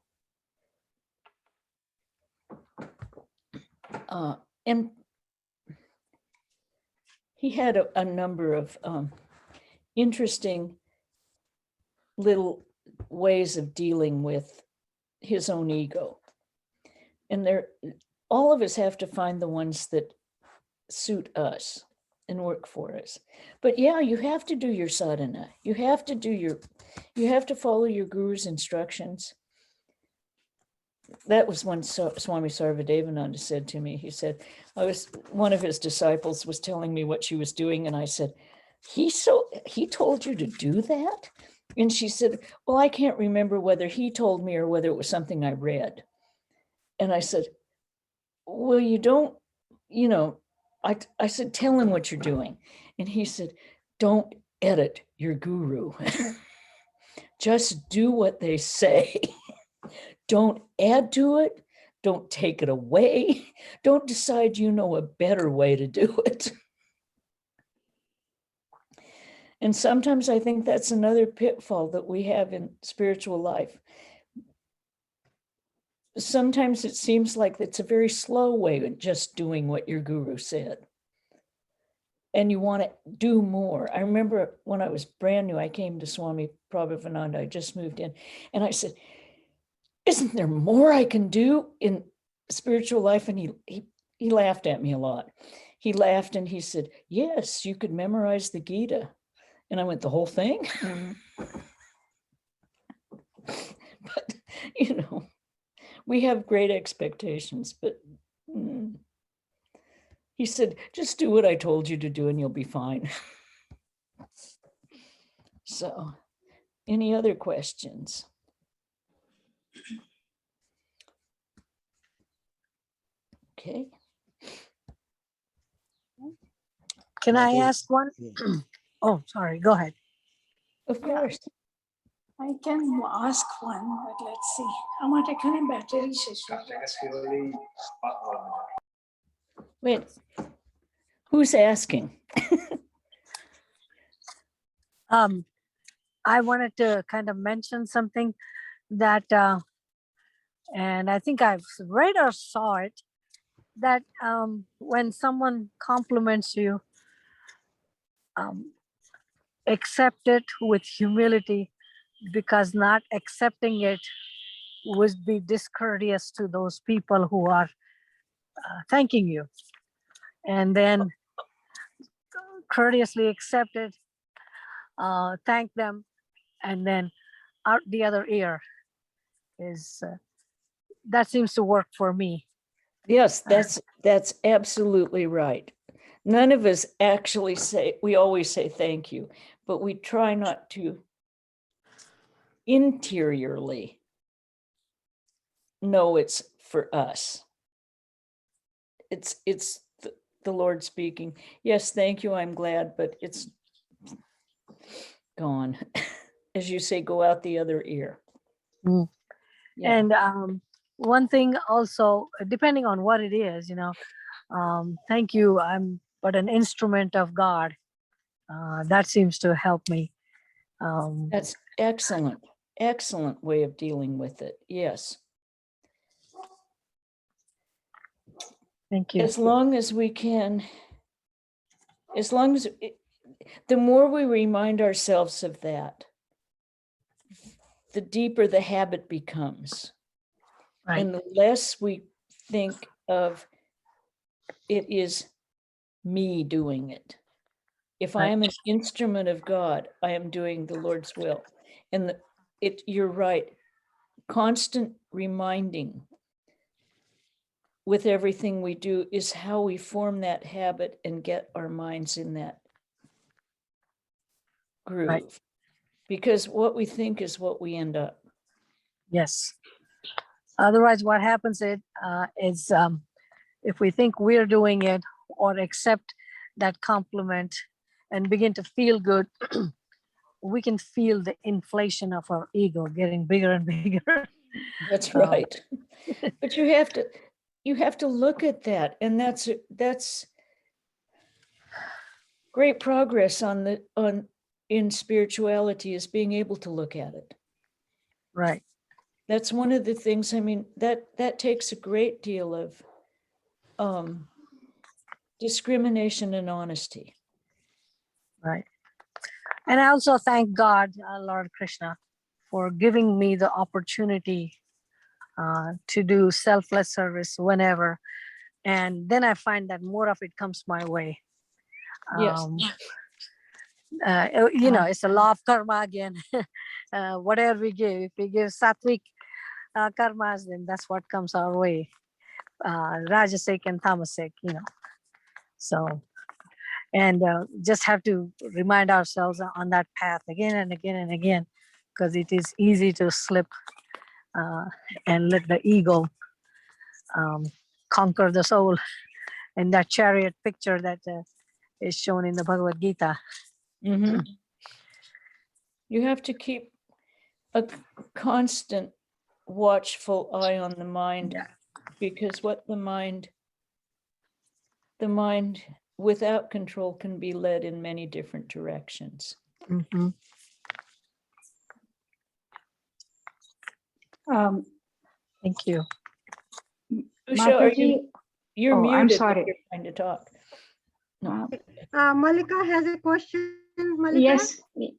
And he had a number of interesting little ways of dealing with his own ego. And all of us have to find the ones that suit us and work for us. But yeah, you have to do your sadhana. You have to follow your guru's instructions. That was when Swami Sarvadevananda said to me, he said, one of his disciples was telling me what she was doing. And I said, he told you to do that? And she said, well, I can't remember whether he told me or whether it was something I read. And I said, well, you don't, I said, tell him what you're doing. And he said, don't edit your guru. Just do what they say. Don't add to it. Don't take it away. Don't decide you know a better way to do it. And sometimes I think that's another pitfall that we have in spiritual life. Sometimes it seems like it's a very slow way of just doing what your guru said. And you want to do more. I remember when I was brand new, I came to Swami Prabhavananda. I just moved in. And I said, isn't there more I can do in spiritual life? And he laughed at me a lot. He laughed and he said, yes, you could memorize the Gita. And I went, the whole thing? But, we have great expectations, but he said, just do what I told you to do and you'll be fine. So, any other questions? Okay. Can I ask one? Oh, sorry, go ahead. Of course. I can ask one, but let's see. Wait, who's asking? I wanted to kind of mention something that, and I think I've read or saw it, that when someone compliments you, accept it with humility, because not accepting it would be discourteous to those people who are thanking you. And then courteously accept it, thank them, and then out the other ear is, that seems to work for me. Yes, that's absolutely right. None of us actually we always say thank you, but we try not to interiorly know it's for us. It's the Lord speaking. Yes, thank you, I'm glad, but it's gone. As you say, go out the other ear. Mm. Yeah. And one thing also, depending on what it is, thank you, I'm but an instrument of God. That seems to help me. That's excellent way of dealing with it. Yes. Thank you. as long as we can, the more we remind ourselves of that, the deeper the habit becomes. Right. And the less we think of it is me doing it. If I Right. am an instrument of God, I am doing the Lord's will. And you're right, constant reminding with everything we do is how we form that habit and get our minds in that groove. Right. Because what we think is what we end up. Yes. Otherwise, what happens is if we think we're doing it or accept that compliment and begin to feel good, we can feel the inflation of our ego getting bigger and bigger. That's right. But you have to look at that, and that's great progress in spirituality, is being able to look at it. Right. That's one of the things, I mean, that takes a great deal of discrimination and honesty. Right. And I also thank God, Lord Krishna, for giving me the opportunity to do selfless service whenever. And then I find that more of it comes my way. Yes. It's a law of karma again. Whatever we give, if we give sattvic karmas, then that's what comes our way. Rajasic and tamasic, So, and just have to remind ourselves on that path again and again and again, because it is easy to slip and let the ego conquer the soul. And that chariot picture that is shown in the Bhagavad Gita. Mm-hmm. You have to keep a constant watchful eye on the mind, because what the mind without control can be led in many different directions. Mm-hmm. Thank you. Mataji, You're oh, muted. I'm if sorry. You're trying to talk. No. Malika has a question. Malika?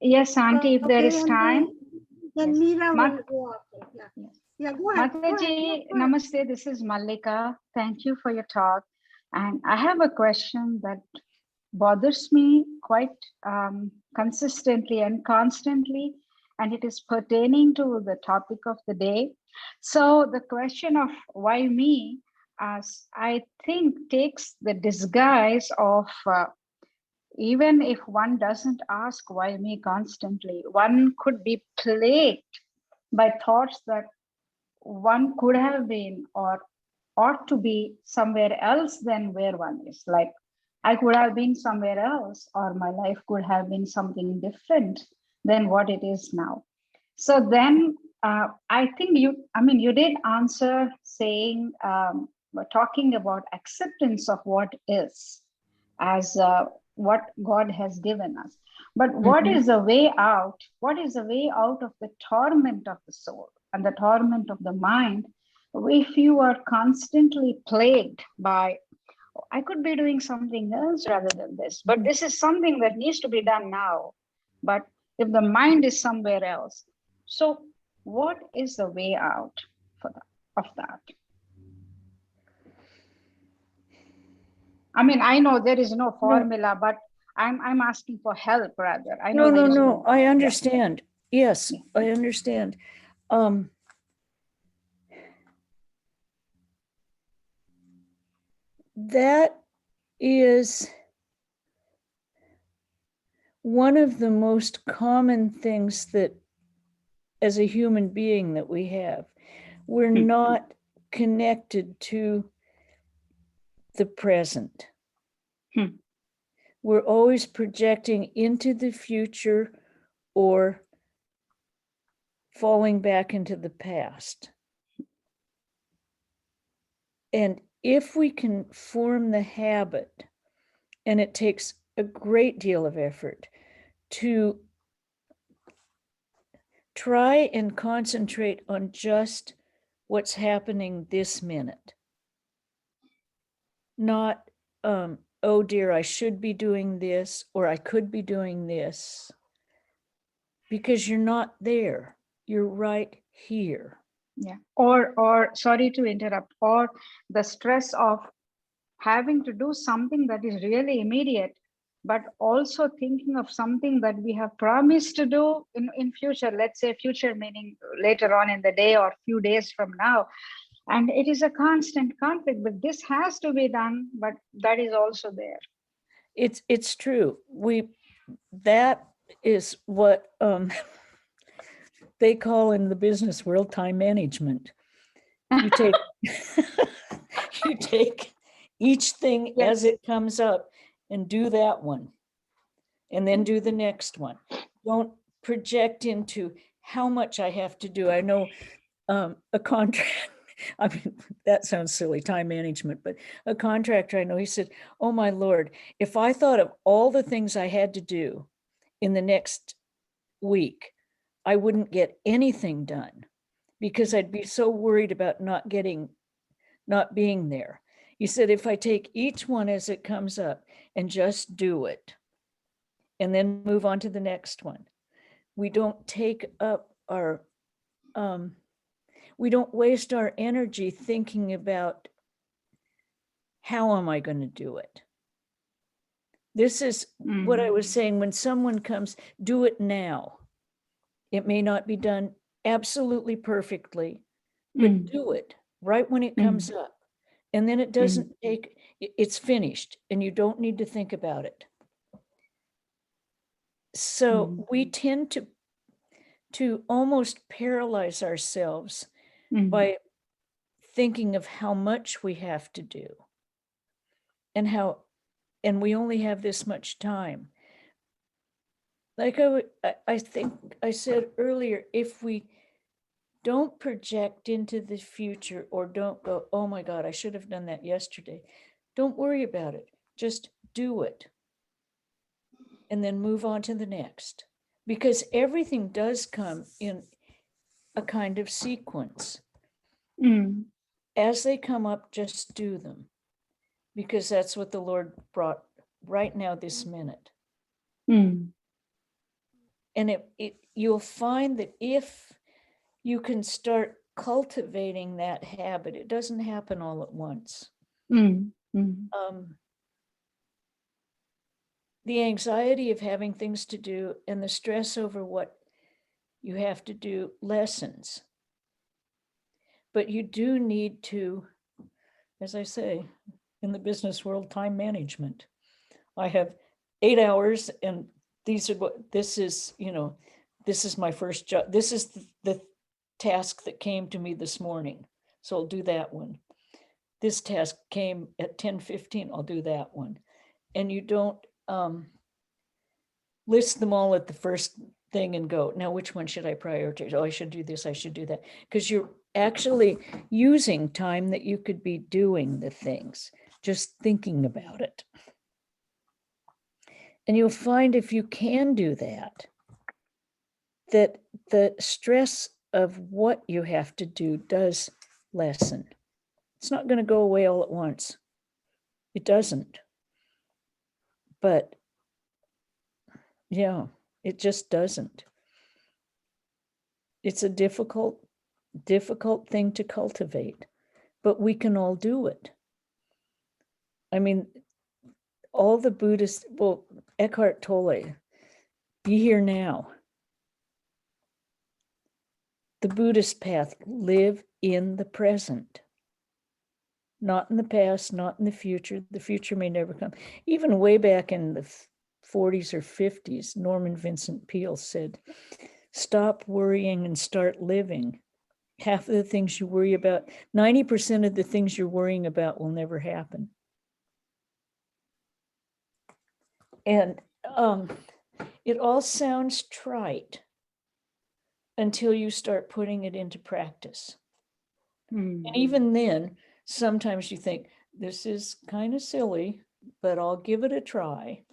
Yes, Auntie, if there Okay, is and time. then Yes. Meera will go after. Yeah. Yes. Yeah, go ahead. Mataji, Go ahead. namaste. This is Mallika. Thank you for your talk. And I have a question that bothers me quite consistently and constantly, and it is pertaining to the topic of the day. So the question of why me, as I think, takes the disguise of even if one doesn't ask why me constantly, one could be plagued by thoughts that one could have been or ought to be somewhere else than where one is. Like, I could have been somewhere else, or my life could have been something different than what it is now. So then I think you did answer saying, talking about acceptance of what is as what God has given us. But what is the way out? What is the way out of the torment of the soul and the torment of the mind if you are constantly plagued by, I could be doing something else rather than this, but this is something that needs to be done now. But if the mind is somewhere else, so what is the way out of that? I mean, I know there is no formula, but I'm asking for help rather. I know No. I understand. Yeah. Yes, I understand. That is one of the most common things that, as a human being, that we have. We're not connected to the present. We're always projecting into the future or falling back into the past. And if we can form the habit, and it takes a great deal of effort, to try and concentrate on just what's happening this minute. not, oh dear, I should be doing this, or I could be doing this, because you're not there. You're right here. Yeah. Or sorry to interrupt, or the stress of having to do something that is really immediate, but also thinking of something that we have promised to do in future, let's say future meaning later on in the day or few days from now. And it is a constant conflict, but this has to be done, but that is also there. It's true. That is what they call in the business world time management. You take you take each thing as Yes. it comes up and do that one, and then do the next one. Don't project into how much I have to do. I know a contract, I mean, that sounds silly, time management, but a contractor I know, he said, oh my Lord, if I thought of all the things I had to do in the next week, I wouldn't get anything done, because I'd be so worried about not being there. He said, if I take each one as it comes up and just do it, and then move on to the next one, we don't take up our, we don't waste our energy thinking about how am I going to do it. This is what I was saying, when someone comes, do it now. It may not be done absolutely perfectly, but do it right when it comes up. And then it doesn't take, it's finished and you don't need to think about it. So we tend to almost paralyze ourselves by thinking of how much we have to do and we only have this much time. Like I think I said earlier, if we don't project into the future or don't go, oh my God, I should have done that yesterday. Don't worry about it. Just do it. And then move on to the next. Because everything does come in a kind of sequence. As they come up, just do them. Because that's what the Lord brought right now, this minute. And you'll find that if you can start cultivating that habit, it doesn't happen all at once. The anxiety of having things to do and the stress over what you have to do lessens. But you do need to, as I say, in the business world, time management. I have 8 hours and this is my first job. This is the task that came to me this morning. So I'll do that one. This task came at 10:15, I'll do that one. And you don't list them all at the first thing and go, now which one should I prioritize? Oh, I should do this, I should do that. Because you're actually using time that you could be doing the things, just thinking about it. And you'll find if you can do that, that the stress of what you have to do does lessen. It's not going to go away all at once. It doesn't. But yeah, it just doesn't. It's a difficult thing to cultivate, but we can all do it. I mean, all the Buddhists, well, Eckhart Tolle, be here now. The Buddhist path, live in the present. Not in the past, not in the future. The future may never come. Even way back in the 40s or 50s, Norman Vincent Peale said, stop worrying and start living. Half of the things you worry about, 90% of the things you're worrying about will never happen. And it all sounds trite until you start putting it into practice. And even then, sometimes you think, this is kind of silly, but I'll give it a try.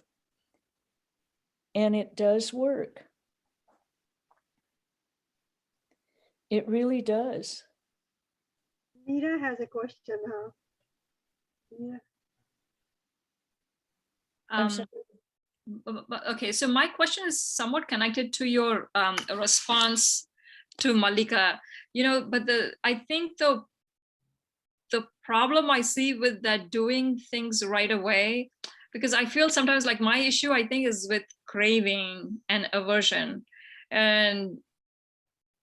And it does work. It really does. Mira has a question, huh? Yeah. I'm sorry. Okay, so my question is somewhat connected to your response to Malika, but I think the problem I see with that doing things right away, because I feel sometimes like my issue, I think, is with craving and aversion. And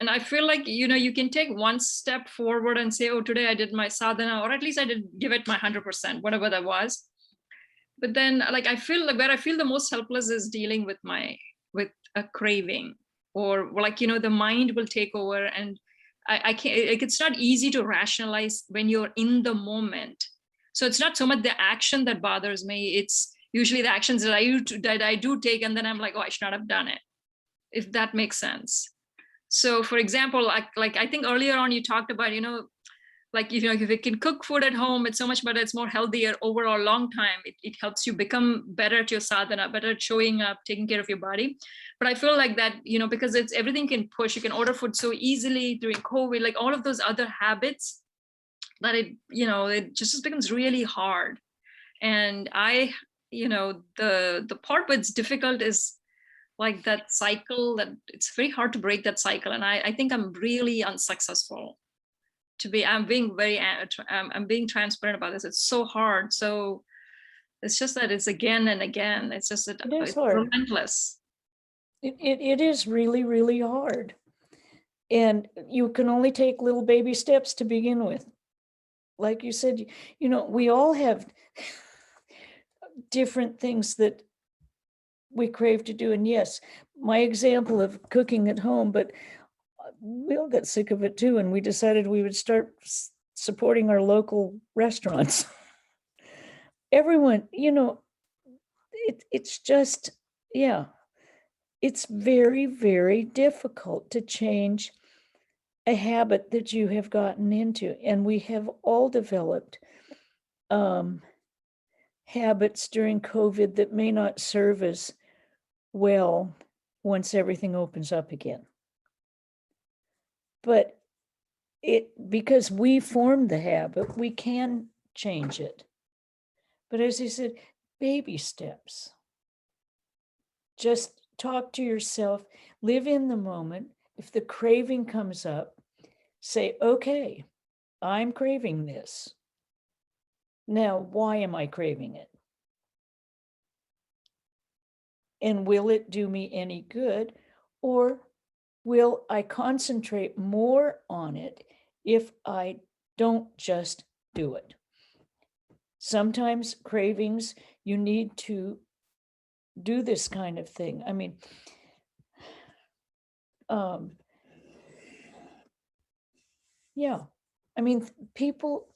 I feel like, you can take one step forward and say, oh, today I did my sadhana, or at least I did give it my 100%, whatever that was. But then, like, I feel like where I feel the most helpless is dealing with a craving, or like, the mind will take over, and I can't, like, it's not easy to rationalize when you're in the moment. So it's not so much the action that bothers me. It's usually the actions that I do take. And then I'm like, oh, I should not have done it, if that makes sense. So for example, like I think earlier on you talked about, like, if you can cook food at home, it's so much better, it's more healthier overall long time. It helps you become better at your sadhana, better at showing up, taking care of your body. But I feel like that, because it's everything can push, you can order food so easily during COVID, like all of those other habits, that it just becomes really hard. And the part where it's difficult is like that cycle, that it's very hard to break that cycle. And I think I'm really unsuccessful. I'm being transparent about this. It's so hard. So it's just that it's again and again. It's just that it's relentless. It is really, really hard. And you can only take little baby steps to begin with. Like you said, we all have different things that we crave to do. And yes, my example of cooking at home, but we all got sick of it too. And we decided we would start supporting our local restaurants. Everyone, it's just, yeah, it's very, very difficult to change a habit that you have gotten into. And we have all developed habits during COVID that may not serve us well once everything opens up again. But because we formed the habit, we can change it. But as I said, baby steps. Just talk to yourself, live in the moment. If the craving comes up, say, okay, I'm craving this. Now, why am I craving it? And will it do me any good? Or will I concentrate more on it if I don't just do it? Sometimes cravings, you need to do this kind of thing. I mean, yeah, I mean, people,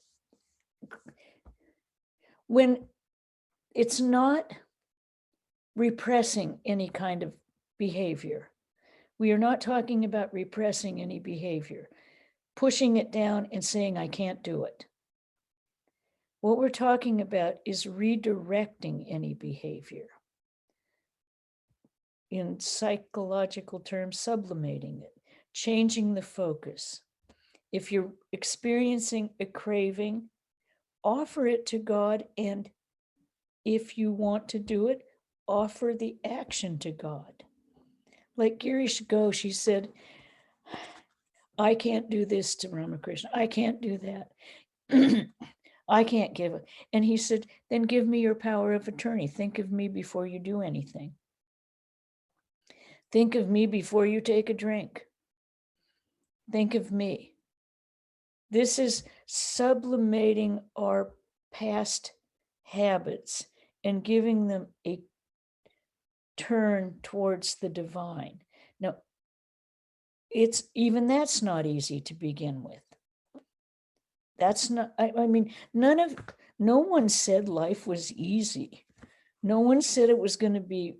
when it's not repressing any kind of behavior, we are not talking about repressing any behavior, pushing it down and saying, I can't do it. What we're talking about is redirecting any behavior. In psychological terms, sublimating it, changing the focus. If you're experiencing a craving, offer it to God. And if you want to do it, offer the action to God. Like Girish Ghosh, he said, I can't do this to Ramakrishna. I can't do that. I can't give it. And he said, then give me your power of attorney. Think of me before you do anything. Think of me before you take a drink. Think of me. This is sublimating our past habits and giving them a turn towards the divine. Now, that's not easy to begin with. That's not, I mean, no one said life was easy. No one said it was going to be,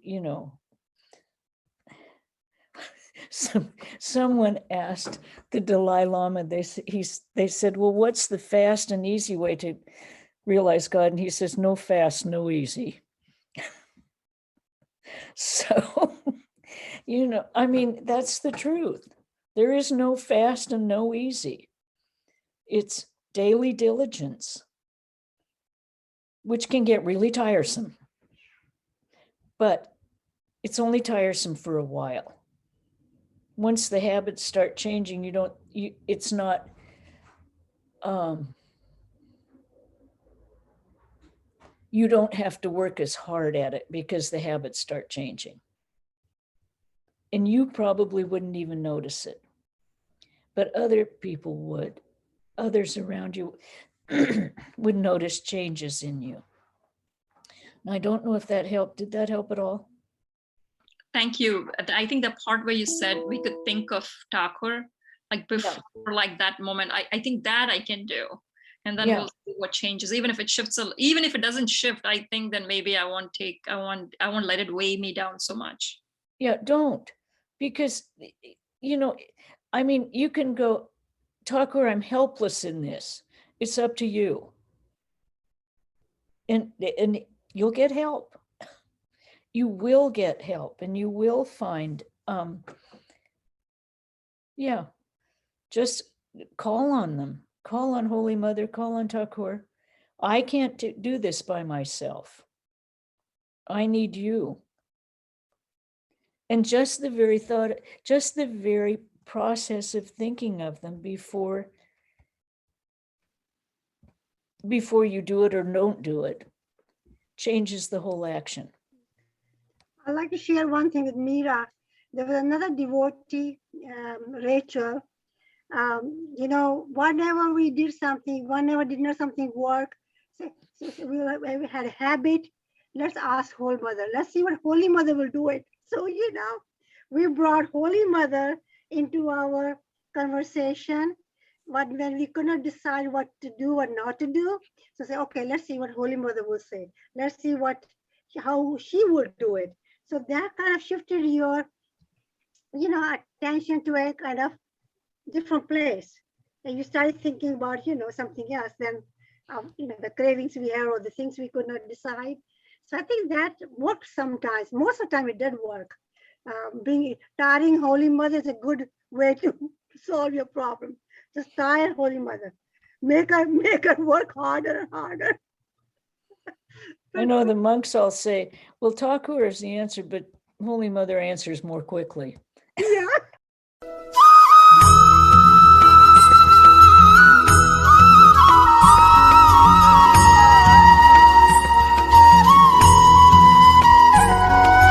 someone asked the Dalai Lama, they said, well, what's the fast and easy way to realize God? And he says, no fast, no easy. So, I mean, that's the truth. There is no fast and no easy. It's daily diligence, which can get really tiresome. but it's only tiresome for a while. Once the habits start changing, it's not, you don't have to work as hard at it because the habits start changing. And you probably wouldn't even notice it, but other people would. Others around you would notice changes in you. And I don't know if that helped. Did that help at all? Thank you. I think the part where you said we could think of Thakur, like before, like that moment, I think that I can do. And then we'll see what changes. Even if it shifts, even if it doesn't shift, I think then maybe I won't let it weigh me down so much. Yeah, don't. Because, I mean, you can go, Thakur, I'm helpless in this. It's up to you. And you'll get help. You will get help and you will find, just call on them. Call on Holy Mother, call on Thakur. I can't do this by myself. I need you. And just the very thought, just the very process of thinking of them before you do it or don't do it changes the whole action. I'd like to share one thing with Meera. There was another devotee, Rachel. Whenever we did something, whenever did not something work, we had a habit, let's ask Holy Mother. Let's see what Holy Mother will do it. So, we brought Holy Mother into our conversation, but when we could not decide what to do or not to do, so say, okay, let's see what Holy Mother will say. Let's see how she would do it. So that kind of shifted your, attention to a kind of different place. And you started thinking about, something else than, the cravings we have or the things we could not decide. So I think that works sometimes. Most of the time it did work. Tiring Holy Mother is a good way to solve your problem. Just tire Holy Mother. Make her work harder and harder. I know the monks all say, well, Thakur is the answer, but Holy Mother answers more quickly. Yeah.